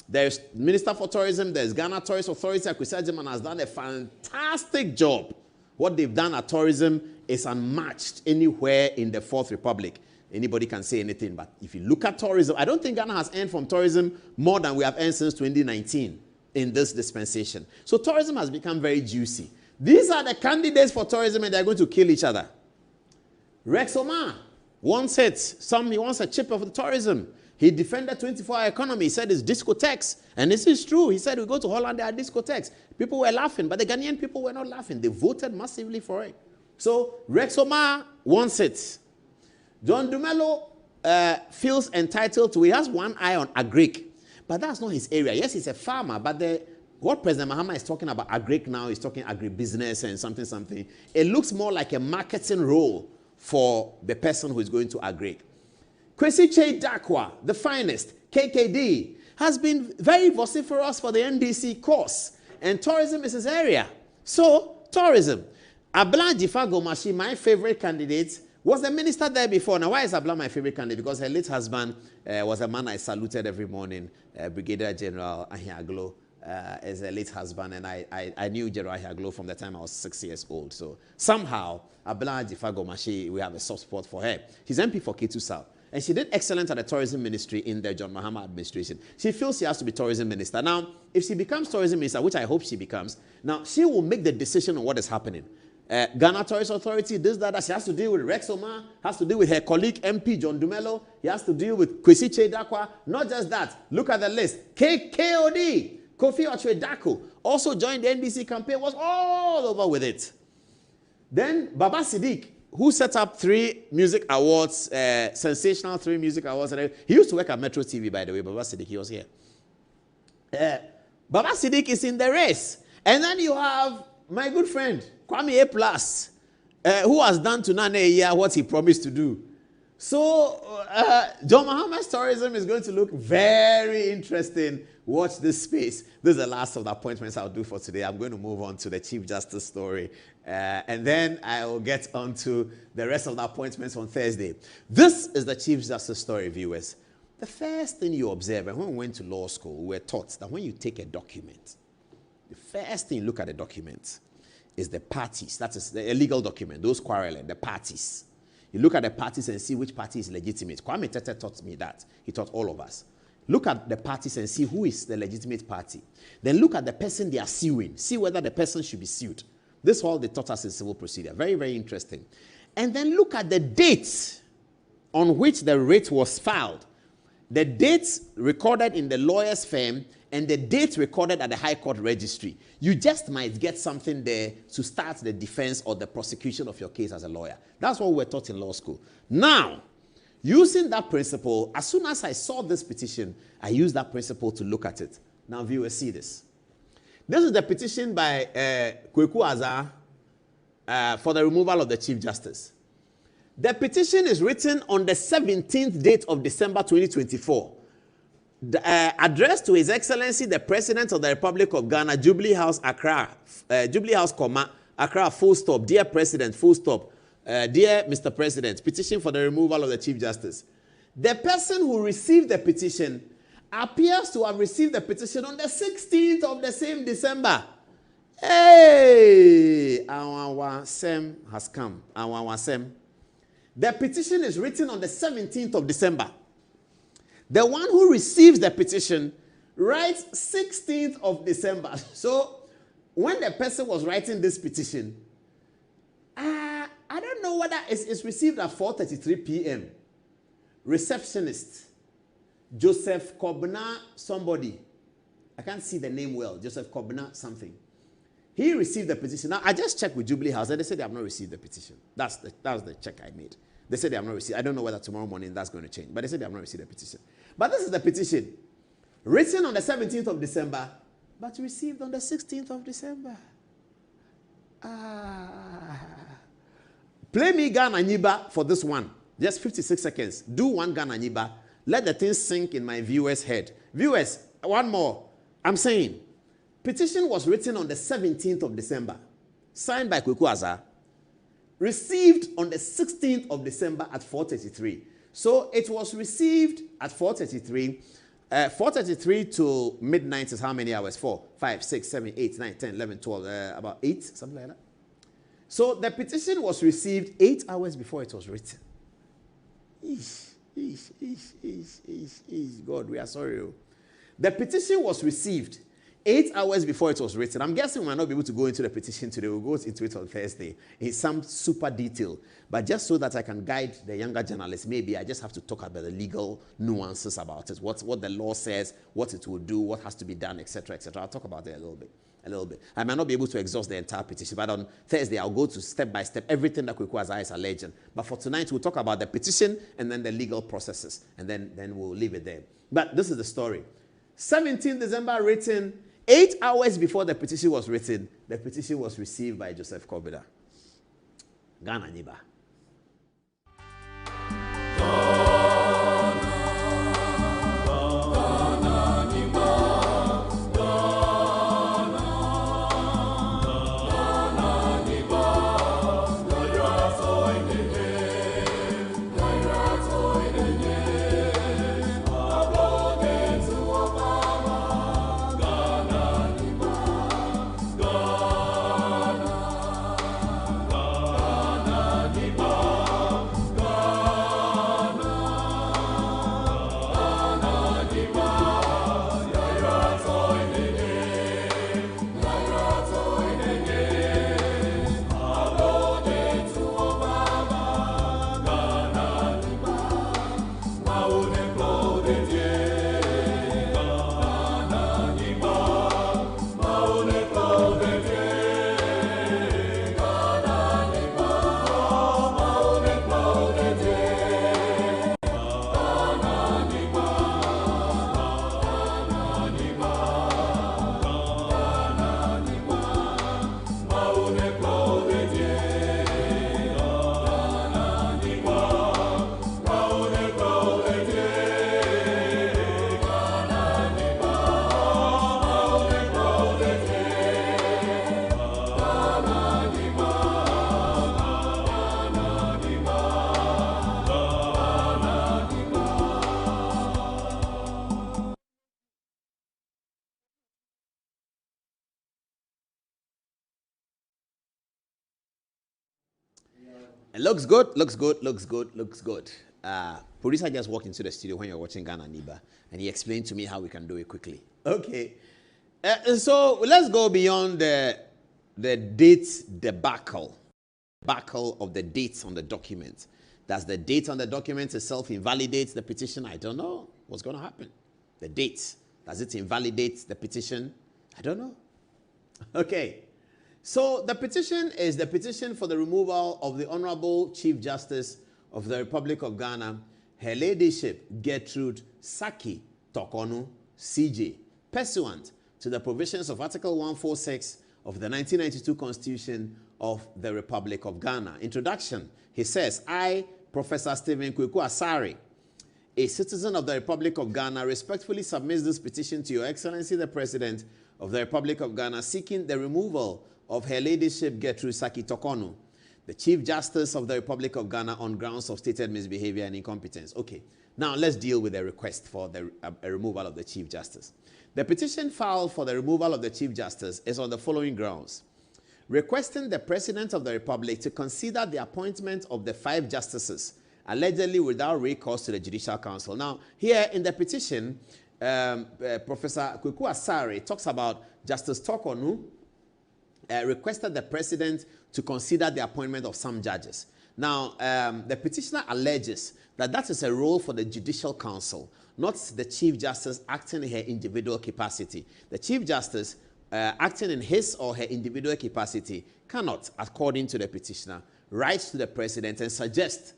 There's Minister for Tourism. There's Ghana Tourist Authority. Akwesi Agyeman has done a fantastic job. What they've done at tourism is unmatched anywhere in the Fourth Republic. Anybody can say anything, but if you look at tourism, I don't think Ghana has earned from tourism more than we have earned since 2019 in this dispensation. So tourism has become very juicy. These are the candidates for tourism and they're going to kill each other. Rex Omar wants it. He wants a chip of the tourism. He defended 24-hour economy. He said it's discotheques. And this is true. He said we go to Holland, there are discotheques. People were laughing, but the Ghanaian people were not laughing. They voted massively for it. So Rex Omar wants it. John Dumelo feels entitled to, he has one eye on agric. But that's not his area. Yes, he's a farmer, but what President Mahama is talking about agric now, he's talking agribusiness and something. It looks more like a marketing role for the person who is going to agric. Kwesi Dakwa, the finest, KKD, has been very vociferous for the NDC cause, and tourism is his area. So, tourism. Abla Jifa-Gomashi, my favorite candidate, was the minister there before. Now, why is Abla my favorite candidate? Because her late husband was a man I saluted every morning, Brigadier General Ahiaglo. As a late husband, and I knew General Ahiaglo from the time I was 6 years old. So somehow, Abla Jifa-Gomashi, we have a soft spot for her. She's MP for K2 South. And she did excellent at the tourism ministry in the John Mahama administration. She feels she has to be tourism minister. Now, if she becomes tourism minister, which I hope she becomes, now she will make the decision on what is happening. Ghana Tourist Authority, this, that, she has to deal with Rex Omar, has to deal with her colleague MP John Dumelo, he has to deal with Kwesi Dakwa. Not just that, look at the list. KOD, Kofi Ochwe-Dako, also joined the NDC campaign, was all over with it. Then Baba Siddiq, who set up 3 music awards, sensational 3 music awards. And he used to work at Metro TV, by the way, Baba Siddiq, he was here. Baba Siddiq is in the race. And then you have my good friend, Kwame A+, who has done to Nane a year what he promised to do. So, John Mahama's tourism is going to look very interesting. Watch this space. This is the last of the appointments I'll do for today. I'm going to move on to the Chief Justice story. And then I will get on to the rest of the appointments on Thursday. This is the Chief Justice story, viewers. The first thing you observe, and when we went to law school, we were taught that when you take a document, the first thing you look at the document is the parties. That is the legal document, those quarreling, the parties. You look at the parties and see which party is legitimate. Kwame Tete taught me that. He taught all of us. Look at the parties and see who is the legitimate party. Then look at the person they are suing. See whether the person should be sued. This is all they taught us in civil procedure. Very, very interesting. And then look at the date on which the writ was filed. the dates recorded in the lawyer's firm, and the date recorded at the High Court registry. You just might get something there to start the defense or the prosecution of your case as a lawyer. That's what we're taught in law school. Now, using that principle, as soon as I saw this petition, I used that principle to look at it. Now, viewers, see this. This is the petition by Kweku Azar for the removal of the Chief Justice. The petition is written on the 17th date of December 2024. Addressed to His Excellency, the President of the Republic of Ghana, Jubilee House, Accra, Jubilee House, Accra, full stop. Dear President, full stop. Dear Mr. President, petition for the removal of the Chief Justice. The person who received the petition appears to have received the petition on the 16th of the same December. Hey! Our Sem has come. Our Sem. The petition is written on the 17th of December. The one who receives the petition writes 16th of December. So, when the person was writing this petition, I don't know whether it's received at 4:33 p.m. Receptionist, Joseph Kobna somebody. I can't see the name well. Joseph Kobna something. He received the petition. Now, I just checked with Jubilee House and they said they have not received the petition. That was the check I made. They said they have not received. I don't know whether tomorrow morning that's going to change. But they said they have not received the petition. But this is the petition. Written on the 17th of December, but received on the 16th of December. Play me Ghana Niba for this one. Just 56 seconds. Do one Ghana Niba. Let the thing sink in my viewers' head. Viewers, one more. I'm saying, petition was written on the 17th of December. Signed by Kweku Azar. Received on the 16th of December at 4:33. So it was received at 4:33. 4:33 to midnight is how many hours? 4, 5, 6, 7, 8, 9, 10, 11, 12, about 8, something like that. So the petition was received 8 hours before it was written. God, we are sorry. The petition was received 8 hours before it was written. I'm guessing we might not be able to go into the petition today. We'll go into it on Thursday in some super detail. But just so that I can guide the younger journalists, maybe I just have to talk about the legal nuances about it, what the law says, what it will do, what has to be done, etc., etc. I'll talk about it a little bit. I might not be able to exhaust the entire petition, but on Thursday I'll go to step by step everything that Kweku Azar is alleging. But for tonight we'll talk about the petition and then the legal processes, and then we'll leave it there. But this is the story. 17th December written. 8 hours before the petition was written, the petition was received by Joseph Kobina. Ghana Niba. It looks good, looks good, looks good, looks good. Producer just walked into the studio when you're watching Ghana Niba, and he explained to me how we can do it quickly. Okay. So let's go beyond the date debacle of the dates on the document. Does the date on the document itself invalidate the petition? I don't know. What's going to happen? The date. Does it invalidate the petition? I don't know. Okay. So the petition is the petition for the removal of the Honorable Chief Justice of the Republic of Ghana, Her Ladyship Gertrude Saki Tokonu, CJ, pursuant to the provisions of Article 146 of the 1992 Constitution of the Republic of Ghana. Introduction. He says, I, Professor Stephen Kweku Asare, a citizen of the Republic of Ghana, respectfully submits this petition to Your Excellency the President of the Republic of Ghana, seeking the removal of Her Ladyship Gertrude Saki Tokonu, the Chief Justice of the Republic of Ghana, on grounds of stated misbehavior and incompetence. Okay, now let's deal with the request for the removal of the Chief Justice. The petition filed for the removal of the Chief Justice is on the following grounds. Requesting the President of the Republic to consider the appointment of the 5 justices, allegedly without recourse to the Judicial Council. Now, here in the petition, Professor Kweku Asare talks about Justice Tokonu requested the President to consider the appointment of some judges. Now, the petitioner alleges that that is a role for the Judicial Council, not the Chief Justice acting in her individual capacity. The Chief Justice acting in his or her individual capacity cannot, according to the petitioner, write to the President and suggest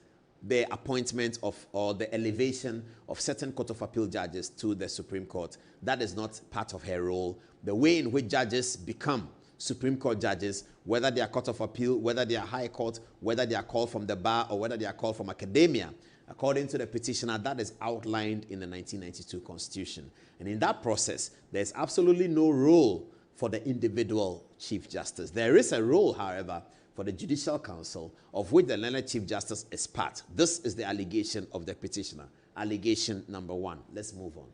the appointment of or the elevation of certain Court of Appeal judges to the Supreme Court. That is not part of her role. The way in which judges become Supreme Court judges, whether they are Court of Appeal, whether they are High Court, whether they are called from the bar, or whether they are called from academia, according to the petitioner, that is outlined in the 1992 Constitution. And in that process, there's absolutely no role for the individual Chief Justice. There is a role, however, for the Judicial Council, of which the learned Chief Justice is part. This is the allegation of the petitioner. Allegation number 1. Let's move on.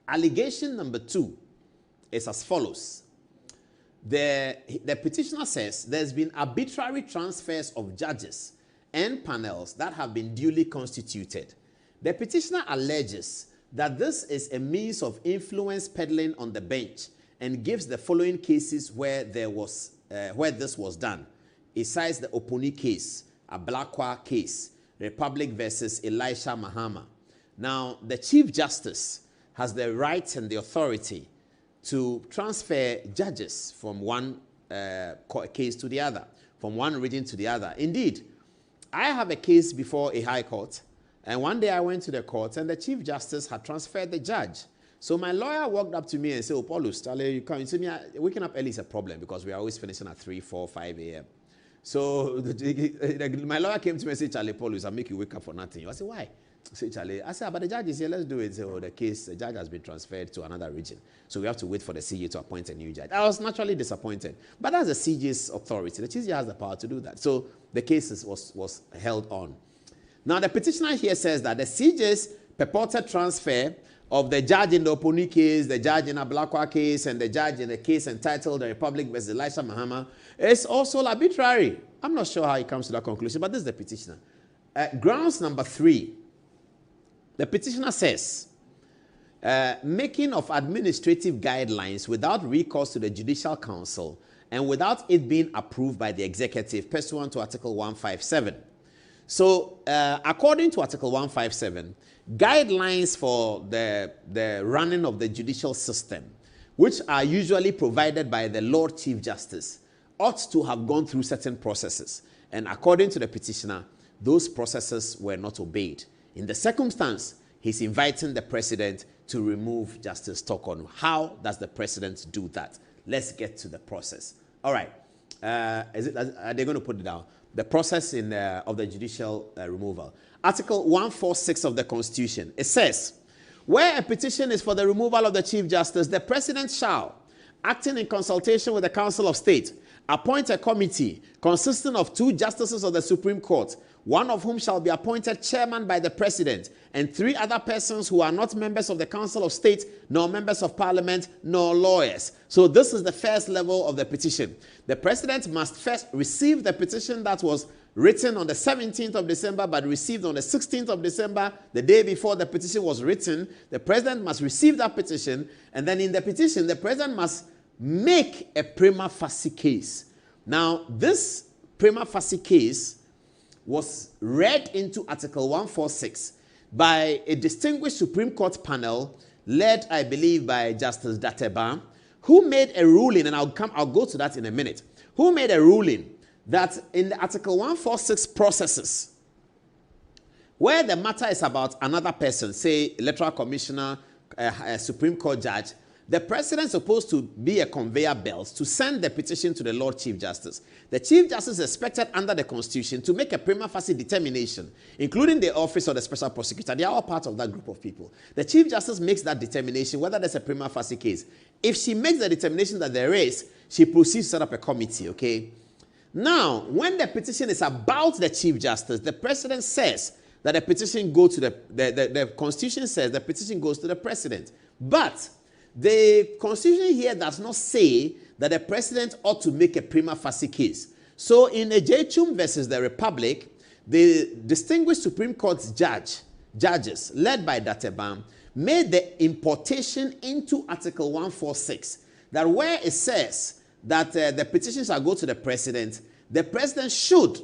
Allegation number 2 is as follows. The petitioner says there's been arbitrary transfers of judges and panels that have been duly constituted. The petitioner alleges that this is a means of influence peddling on the bench and gives the following cases where this was done. It cites the Oponi case, a Blakwa case, Republic versus Elisha Mahama. Now, the Chief Justice has the right and the authority to transfer judges from one case to the other, from one region to the other. Indeed, I have a case before a High Court, and one day I went to the court, and the Chief Justice had transferred the judge. So my lawyer walked up to me and said, "Oh, Paulus, Charlie, you come. You see me, waking up early is a problem because we are always finishing at 3, 4, 5 a.m. So my lawyer came to me and said, "Charlie, Paulus, I'll make you wake up for nothing." I said, "Why?" I said, "Charlie," I said, "but the judge is here, let's do it." He said, "Oh, the judge has been transferred to another region. So we have to wait for the CJ to appoint a new judge." I was naturally disappointed. But that's the CJ's authority. The CJ has the power to do that. So the case was held on. Now, the petitioner here says that the CJ's purported transfer of the judge in the Oponi case, the judge in a Blakwa case, and the judge in the case entitled the Republic versus Elisha Mahama is also arbitrary. I'm not sure how he comes to that conclusion, but this is the petitioner. Grounds number 3. The petitioner says, making of administrative guidelines without recourse to the Judicial Council and without it being approved by the executive pursuant to Article 157. So, according to Article 157, guidelines for the running of the judicial system, which are usually provided by the Lord Chief Justice, ought to have gone through certain processes. And according to the petitioner, those processes were not obeyed. In the circumstance, he's inviting the President to remove Justice Tokonu. How does the President do that? Let's get to the process. All right. Are they going to put it down? The process of the judicial removal. Article 146 of the Constitution. It says, where a petition is for the removal of the Chief Justice, the President shall, acting in consultation with the Council of State, appoint a committee consisting of 2 justices of the Supreme Court, one of whom shall be appointed chairman by the President, and 3 other persons who are not members of the Council of State, nor members of Parliament, nor lawyers. So this is the first level of the petition. The President must first receive the petition that was written on the 17th of December, but received on the 16th of December, the day before the petition was written. The President must receive that petition, and then in the petition, the President must make a prima facie case. Now, this prima facie case was read into Article 146. by a distinguished Supreme Court panel led, I believe, by Justice Dateba, who made a ruling, and I'll go to that in a minute, who made a ruling that in the Article 146 processes, where the matter is about another person, say electoral commissioner, a Supreme Court judge, the president is supposed to be a conveyor belt to send the petition to the Lord Chief Justice. The Chief Justice is expected under the Constitution to make a prima facie determination, including the office of the special prosecutor. They are all part of that group of people. The Chief Justice makes that determination whether there's a prima facie case. If she makes the determination that there is, she proceeds to set up a committee, okay? Now, when the petition is about the Chief Justice, the president says that the petition go to the Constitution says the petition goes to the president. But the Constitution here does not say that the president ought to make a prima facie case. So in Ejechum versus the Republic, the distinguished Supreme Court judges, led by Datebam, made the importation into Article 146, that where it says that the petition shall go to the president should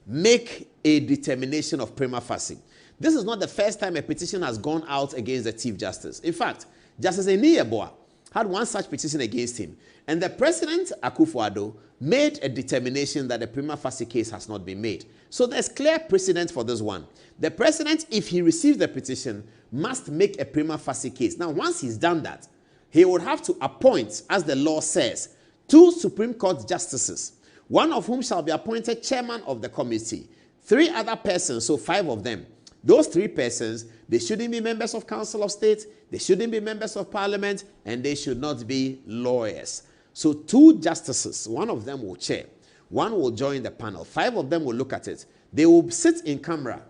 make a determination of prima facie. This is not the first time a petition has gone out against the Chief Justice. In fact, Justice Eniyeboah had one such petition against him. And the President, Akufo-Addo, made a determination that the prima facie case has not been made. So there's clear precedent for this one. The President, if he receives the petition, must make a prima facie case. Now, once he's done that, he would have to appoint, as the law says, 2 Supreme Court justices, one of whom shall be appointed chairman of the committee, 3 other persons, so 5 of them. Those 3 persons, they shouldn't be members of Council of State, they shouldn't be members of Parliament, and they should not be lawyers. So 2 justices, one of them will chair, one will join the panel, 5 of them will look at it. They will sit in camera.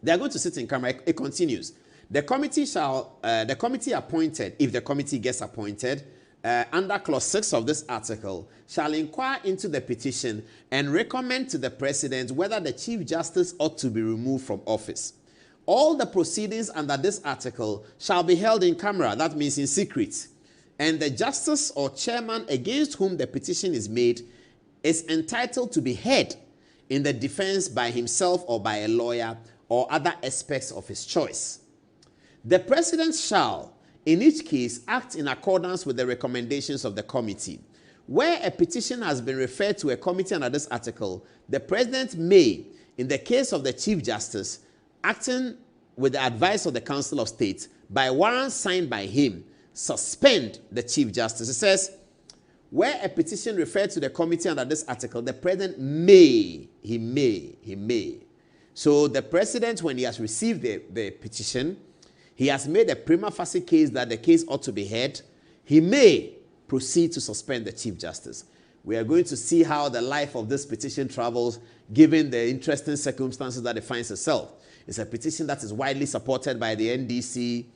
They are going to sit in camera. It continues. The committee appointed, if the committee gets appointed, under clause 6 of this article, shall inquire into the petition and recommend to the president whether the Chief Justice ought to be removed from office. All the proceedings under this article shall be held in camera, that means in secret, and the justice or chairman against whom the petition is made is entitled to be heard in the defense by himself or by a lawyer or other experts of his choice. The president shall, in each case, act in accordance with the recommendations of the committee. Where a petition has been referred to a committee under this article, the president may, in the case of the Chief Justice, acting with the advice of the Council of State, by warrant signed by him, suspend the Chief Justice. It says, where a petition referred to the committee under this article, the president may, he may. So the president, when he has received the petition, he has made a prima facie case that the case ought to be heard, he may proceed to suspend the Chief Justice. We are going to see how the life of this petition travels, given the interesting circumstances that it finds itself. It's a petition that is widely supported by the NDC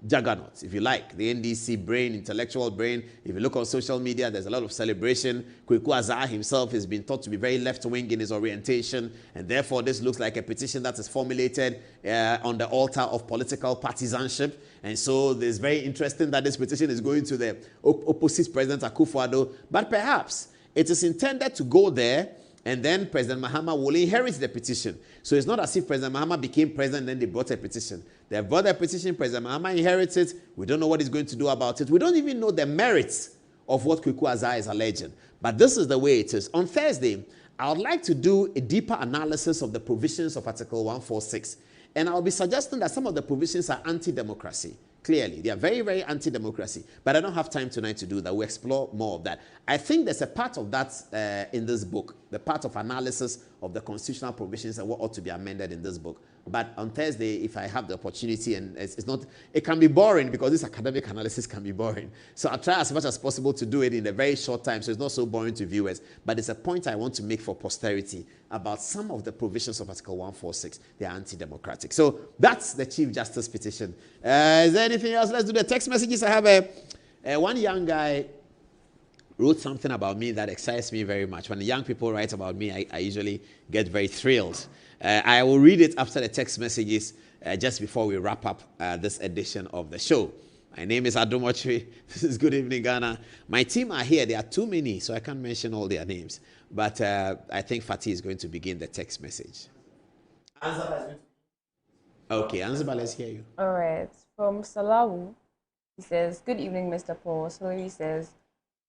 juggernaut, if you like, the NDC brain, intellectual brain. If you look on social media, there's a lot of celebration. Kweku Azar himself has been thought to be very left-wing in his orientation, and therefore this looks like a petition that is formulated on the altar of political partisanship. And so it's very interesting that this petition is going to the opposite President Akufo-Addo, but perhaps it is intended to go there, and then President Mahama will inherit the petition. So it's not as if President Mahama became president and then they brought a petition. They brought a petition, President Mahama inherits it. We don't know what he's going to do about it. We don't even know the merits of what Kweku Azar is alleging. But this is the way it is. On Thursday, I would like to do a deeper analysis of the provisions of Article 146. And I'll be suggesting that some of the provisions are anti-democracy. Clearly, they are very, very anti-democracy. But I don't have time tonight to do that. We'll explore more of that. I think there's a part of that in this book, the part of analysis of the constitutional provisions and what ought to be amended in this book. But on Thursday, if I have the opportunity, and it can be boring because this academic analysis can be boring. So I'll try as much as possible to do it in a very short time so it's not so boring to viewers. But it's a point I want to make for posterity about some of the provisions of Article 146. They are anti-democratic. So that's the Chief Justice petition. Is there anything else? Let's do the text messages. I have one young guy wrote something about me that excites me very much. When the young people write about me, I usually get very thrilled. I will read it after the text messages just before we wrap up this edition of the show. My name is Adomochwe. This is Good Evening Ghana. My team are here. There are too many, so I can't mention all their names. But I think Fatih is going to begin the text message. Okay, Anziba, let's hear you. All right. From Salawu, he says, "Good evening, Mr. Paul." Hillary says,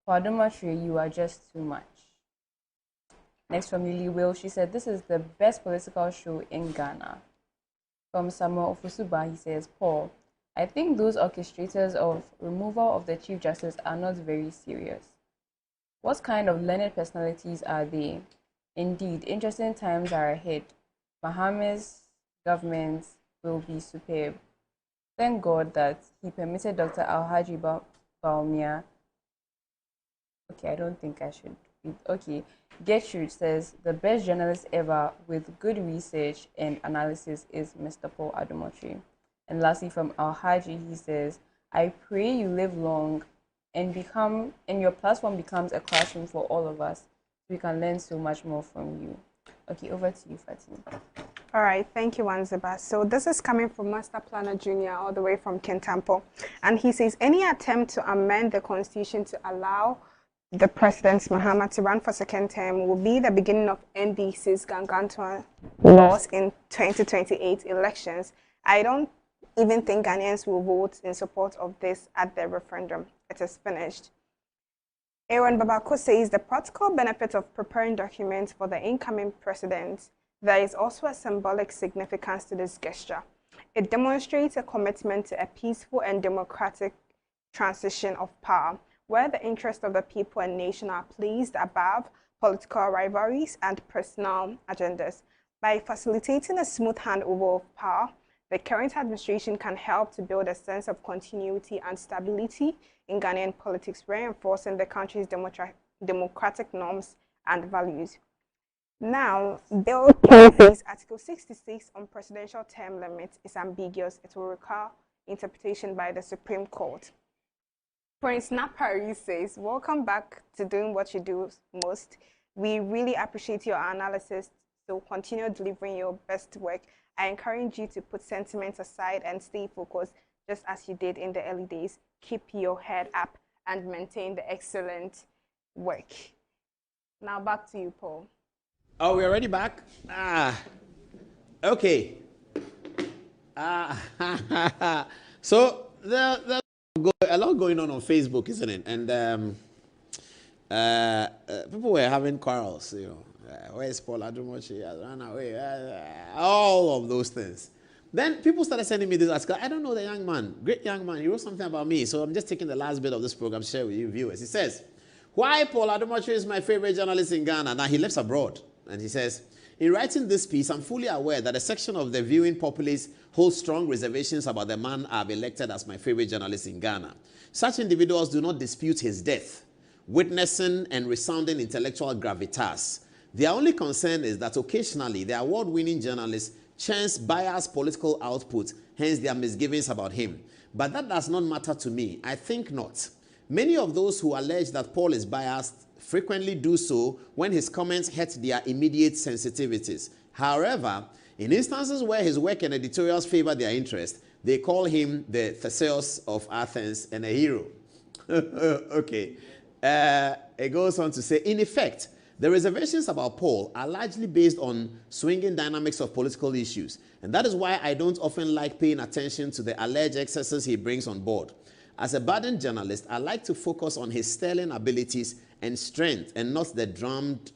"Parliamentary, you are just too much." Next from Lily Will, she said, "This is the best political show in Ghana." From Samuel Ofusuba, he says, "Paul, I think those orchestrators of removal of the Chief Justice are not very serious. What kind of learned personalities are they? Indeed, interesting times are ahead. Mahama's government will be superb. Thank God that he permitted Dr. Alhaji Baumia." Okay, I don't think I should read. Okay, Gertrude says, "The best journalist ever with good research and analysis is Mr. Paul Adomotri." And lastly, from Alhaji, he says, "I pray you live long and your platform becomes a classroom for all of us. We can learn so much more from you." Okay, over to you, Fatima. All right, thank you, Wanziba. So this is coming from Master Planner Junior, all the way from Kintampo. And he says, any attempt to amend the constitution to allow the President Mahama to run for second term will be the beginning of NDC's Gangantua laws in 2028 elections. I don't even think Ghanaians will vote in support of this at the referendum. It is finished. Aaron Babako says the practical benefit of preparing documents for the incoming president, there is also a symbolic significance to this gesture. It demonstrates a commitment to a peaceful and democratic transition of power, where the interests of the people and nation are placed above political rivalries and personal agendas. By facilitating a smooth handover of power, the current administration can help to build a sense of continuity and stability in Ghanaian politics, reinforcing the country's democratic norms and values. Now, Bill 10 Article 66 on presidential term limits is ambiguous. It will require interpretation by the Supreme Court. Prince Napari says, "Welcome back to doing what you do most. We really appreciate your analysis, so continue delivering your best work. I encourage you to put sentiments aside and stay focused, just as you did in the early days. Keep your head up and maintain the excellent work." Now back to you, Paul. Oh, we're already back? Okay. So there's a lot going on Facebook, isn't it? And people were having quarrels, you know. Where's Paul Adomochi? Run away. All of those things. Then people started sending me this article. I don't know the young man. Great young man. He wrote something about me. So I'm just taking the last bit of this program to share with you viewers. He says, "Why Paul Adomochi is my favorite journalist in Ghana." Now, he lives abroad. And he says, "In writing this piece, I'm fully aware that a section of the viewing populace holds strong reservations about the man I've elected as my favorite journalist in Ghana. Such individuals do not dispute his death, witnessing and resounding intellectual gravitas. Their only concern is that occasionally the award-winning journalist churns biased political output, hence their misgivings about him. But that does not matter to me. I think not. Many of those who allege that Paul is biased frequently do so when his comments hurt their immediate sensitivities. However, in instances where his work and editorials favor their interest, they call him the Theseus of Athens and a hero." Okay. It goes on to say, "In effect, the reservations about Paul are largely based on swinging dynamics of political issues, and that is why I don't often like paying attention to the alleged excesses he brings on board. As a budding journalist, I like to focus on his sterling abilities and strength and not the drummed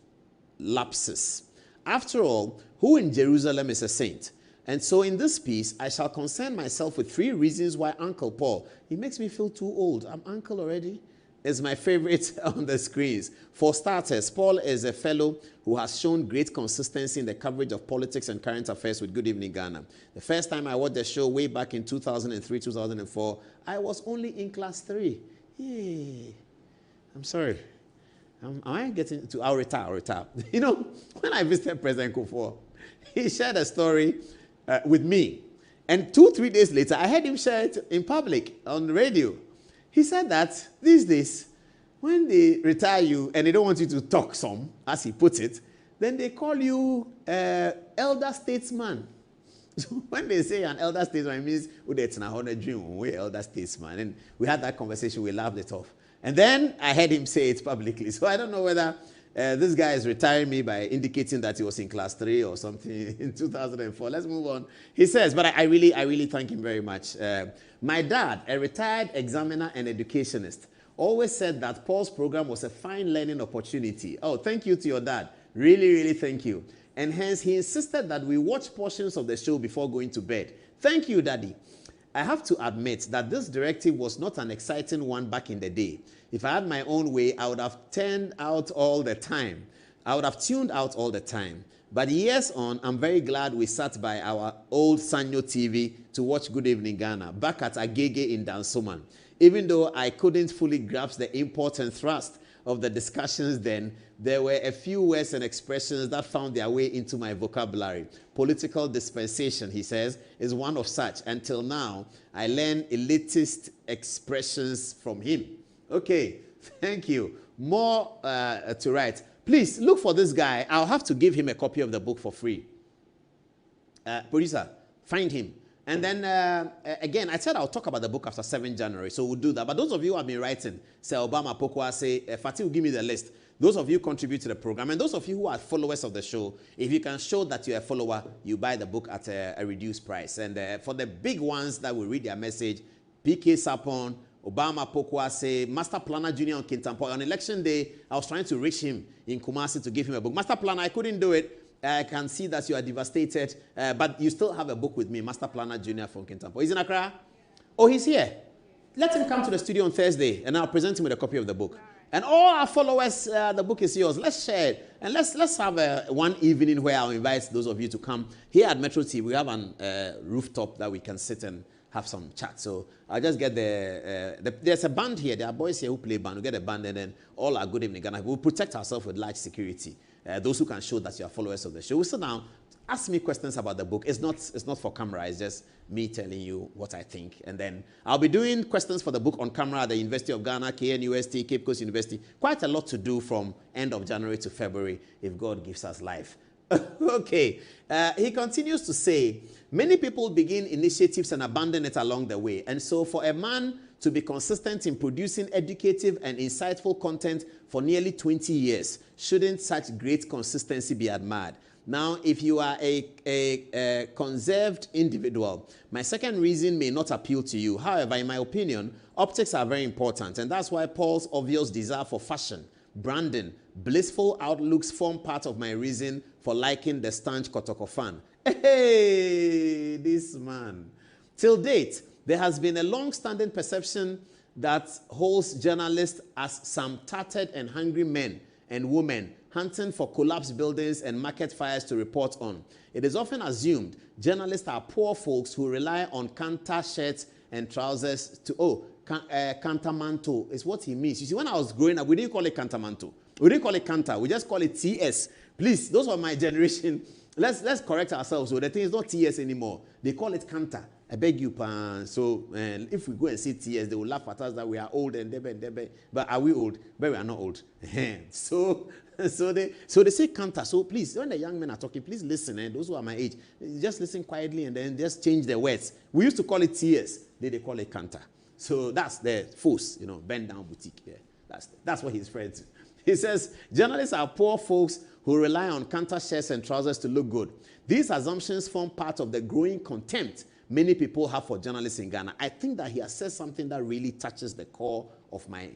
lapses. After all, who in Jerusalem is a saint? And so in this piece, I shall concern myself with 3 reasons why Uncle Paul," he makes me feel too old, I'm uncle already, "is my favorite on the screens. For starters, Paul is a fellow who has shown great consistency in the coverage of politics and current affairs with Good Evening Ghana. The first time I watched the show way back in 2003, 2004, I was only in class 3. Yay. I'm sorry. Am I getting to... I'll retire. You know, when I visited President Kufuor, he shared a story with me. And 2-3 days later, I heard him share it in public on the radio. He said that these days, when they retire you and they don't want you to talk some, as he puts it, then they call you elder statesman. So when they say an elder statesman, it means we're elder statesman. And we had that conversation, we laughed it off. And then I heard him say it publicly. So I don't know whether This guy is retiring me by indicating that he was in class 3 or something in 2004. Let's move on. He says, but I really thank him very much. My dad, a retired examiner and educationist, always said that Paul's program was a fine learning opportunity. Oh, thank you to your dad. Really thank you. And hence, he insisted that we watch portions of the show before going to bed. Thank you, Daddy. I have to admit that this directive was not an exciting one back in the day. If I had my own way, I would have tuned out all the time. But years on, I'm very glad we sat by our old Sanyo TV to watch Good Evening Ghana, back at Agege in Dansoman. Even though I couldn't fully grasp the import and thrust of the discussions then, there were a few words and expressions that found their way into my vocabulary. Political dispensation, he says, is one of such. Until now, I learn elitist expressions from him. Okay, thank you. More to write. Please, look for this guy. I'll have to give him a copy of the book for free. Producer, find him. And then, again, I said I'll talk about the book after 7 January, so we'll do that. But those of you who have been writing, say Obama, Pokwa, say, Fatih will give me the list. Those of you contribute to the program. And those of you who are followers of the show, if you can show that you're a follower, you buy the book at a reduced price. And for the big ones that will read their message, PK Sapon, Obama, Pokwa, say, Master Planner Junior on Kintampo. On election day, I was trying to reach him in Kumasi to give him a book. Master Planner, I couldn't do it. I can see that you are devastated, but you still have a book with me, Master Planner Junior from Kintampo. He's in Accra? Oh, he's here. Let him come to the studio on Thursday, and I'll present him with a copy of the book. And all our followers, the book is yours. Let's share it. And let's have one evening where I'll invite those of you to come. Here at Metro TV, we have a rooftop that we can sit and have some chat. So I'll just get there's a band here. There are boys here who play band. We'll get a band, and then all our Good Evening Ghana. We'll protect ourselves with large security. Those who can show that you are followers of the show. So now, ask me questions about the book. It's not for camera. It's just me telling you what I think. And then I'll be doing questions for the book on camera at the University of Ghana, KNUST, Cape Coast University. Quite a lot to do from end of January to February if God gives us life. Okay. He continues to say, many people begin initiatives and abandon it along the way. And so for a man to be consistent in producing educative and insightful content for nearly 20 years, shouldn't such great consistency be admired? Now, if you are a conserved individual, my second reason may not appeal to you. However, in my opinion, optics are very important, and that's why Paul's obvious desire for fashion, branding, blissful outlooks form part of my reason for liking the stanch Kotoko fan. Hey, this man. Till date, there has been a long-standing perception that holds journalists as some tattered and hungry men and women hunting for collapsed buildings and market fires to report on. It is often assumed journalists are poor folks who rely on Kanta shirts and trousers to, Kantamanto is what he means. You see, when I was growing up, we didn't call it Kantamanto. We didn't call it Kanta. We just call it TS. Please, those of my generation, let's correct ourselves. So the thing is not TS anymore. They call it Kanta. I beg you, Pan. So if we go and see TS, they will laugh at us that we are old and debe. But are we old? But we are not old. So they say Kanta. So please, when the young men are talking, please listen. And those who are my age, just listen quietly and then just change the words. We used to call it TS. They call it Kanta. So that's the force, bend down boutique. Yeah, that's what he's referring to. He says, journalists are poor folks who rely on Kanta shirts and trousers to look good. These assumptions form part of the growing contempt many people have for journalists in Ghana. I think that he has said something that really touches the core of my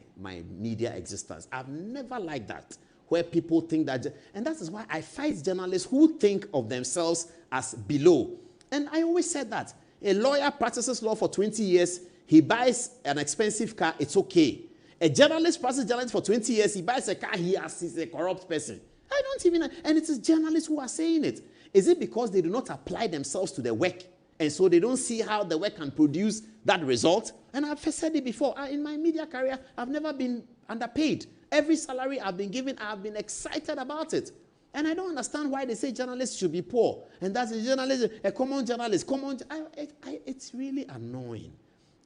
media existence. I've never liked that, where people think that, and that is why I fight journalists who think of themselves as below. And I always said that. A lawyer practices law for 20 years, he buys an expensive car, it's okay. A journalist practices journalism for 20 years, he buys a car, he's a corrupt person. I don't even know. And it is journalists who are saying it. Is it because they do not apply themselves to the work? And so they don't see how the work can produce that result? And I've said it before. In my media career, I've never been underpaid. Every salary I've been given, I've been excited about it. And I don't understand why they say journalists should be poor. And that's a journalist, a common journalist. It's really annoying.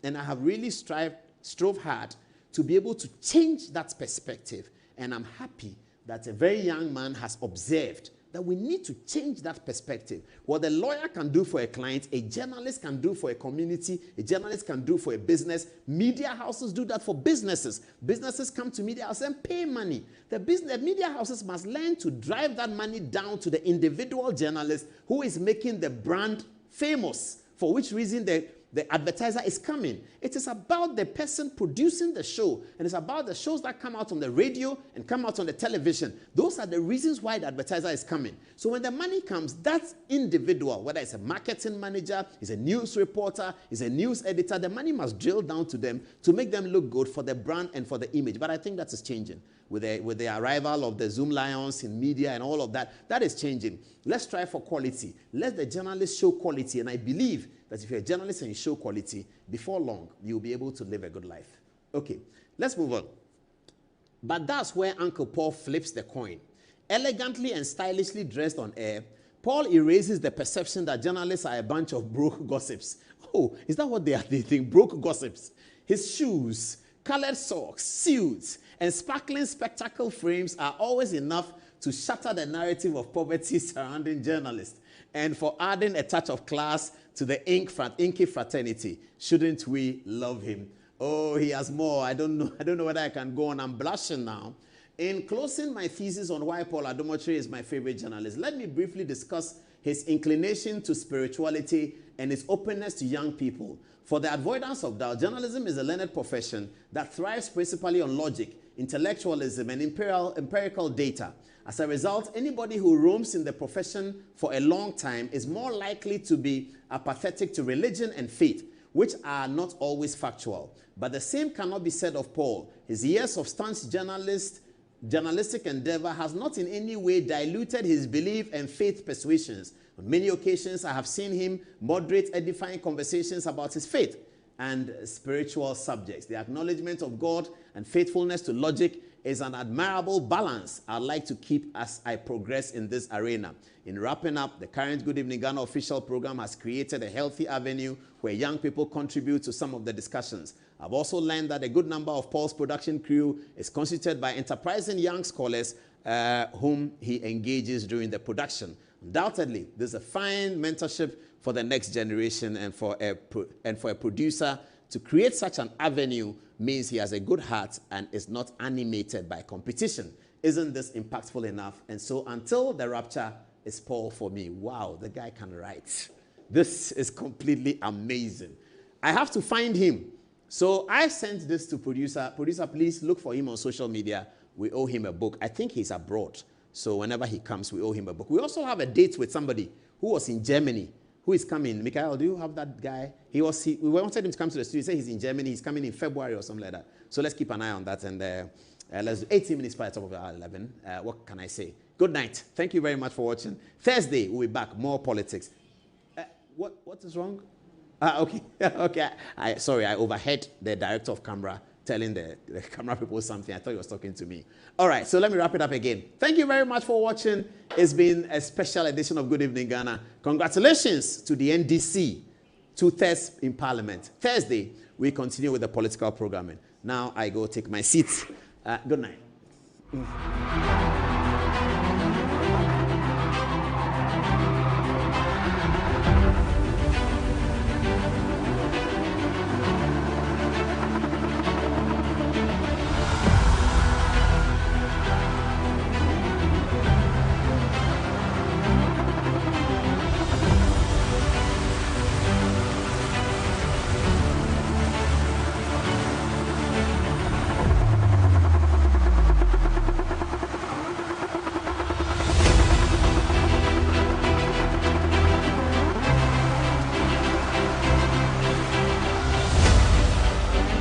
And I have really strove hard to be able to change that perspective. And I'm happy that a very young man has observed that we need to change that perspective. What a lawyer can do for a client, a journalist can do for a community, a journalist can do for a business. Media houses do that for businesses. Businesses come to media houses and pay money. The media houses must learn to drive that money down to the individual journalist who is making the brand famous, for which reason the advertiser is coming. It is about the person producing the show, and it's about the shows that come out on the radio and come out on the television. Those are the reasons why the advertiser is coming. So when the money comes, that individual, whether it's a marketing manager, is a news reporter, is a news editor, the money must drill down to them to make them look good for the brand and for the image. But I think that is changing. With the arrival of the Zoom lions in media and all of that, that is changing. Let's try for quality. Let the journalists show quality. And I believe that if you're a journalist and you show quality, before long, you'll be able to live a good life. Okay, let's move on. But that's where Uncle Paul flips the coin. Elegantly and stylishly dressed on air, Paul erases the perception that journalists are a bunch of broke gossips. Oh, is that what they are? They think broke gossips. His shoes, colored socks, suits, and sparkling spectacle frames are always enough to shatter the narrative of poverty surrounding journalists, and for adding a touch of class to the inky fraternity. Shouldn't we love him? Oh, he has more. I don't know whether I can go on. I'm blushing now. In closing my thesis on why Paul Adomotri is my favorite journalist, let me briefly discuss his inclination to spirituality and his openness to young people. For the avoidance of doubt, journalism is a learned profession that thrives principally on logic, intellectualism, and empirical data. As a result, anybody who roams in the profession for a long time is more likely to be apathetic to religion and faith, which are not always factual. But the same cannot be said of Paul. His years of staunch journalistic endeavor has not in any way diluted his belief and faith persuasions. On many occasions, I have seen him moderate edifying conversations about his faith and spiritual subjects. The acknowledgement of God and faithfulness to logic is an admirable balance I'd like to keep as I progress in this arena. In wrapping up, the current Good Evening Ghana official program has created a healthy avenue where young people contribute to some of the discussions. I've also learned that a good number of Paul's production crew is constituted by enterprising young scholars whom he engages during the production. Undoubtedly, there's a fine mentorship for the next generation, and for a producer to create such an avenue means he has a good heart and is not animated by competition. Isn't this impactful enough? And so until the rapture is Paul for me. Wow, the guy can write. This is completely amazing. I have to find him. So I sent this to producer. Producer, please look for him on social media. We owe him a book. I think he's abroad. So whenever he comes, we owe him a book. We also have a date with somebody who was in Germany, who is coming. Mikhail, do you have that guy? We wanted him to come to the studio. He said he's in Germany. He's coming in February or something like that. So let's keep an eye on that. And let's do 18 minutes by the top of our 11. What can I say? Good night. Thank you very much for watching. Thursday, we'll be back. More politics. What is wrong? Okay. Okay. Sorry, I overheard the director of camera telling the camera people something. I thought he was talking to me. All right, so let me wrap it up again. Thank you very much for watching. It's been a special edition of Good Evening Ghana. Congratulations to the NDC, 2/3 in Parliament. Thursday, we continue with the political programming. Now I go take my seat. Good night.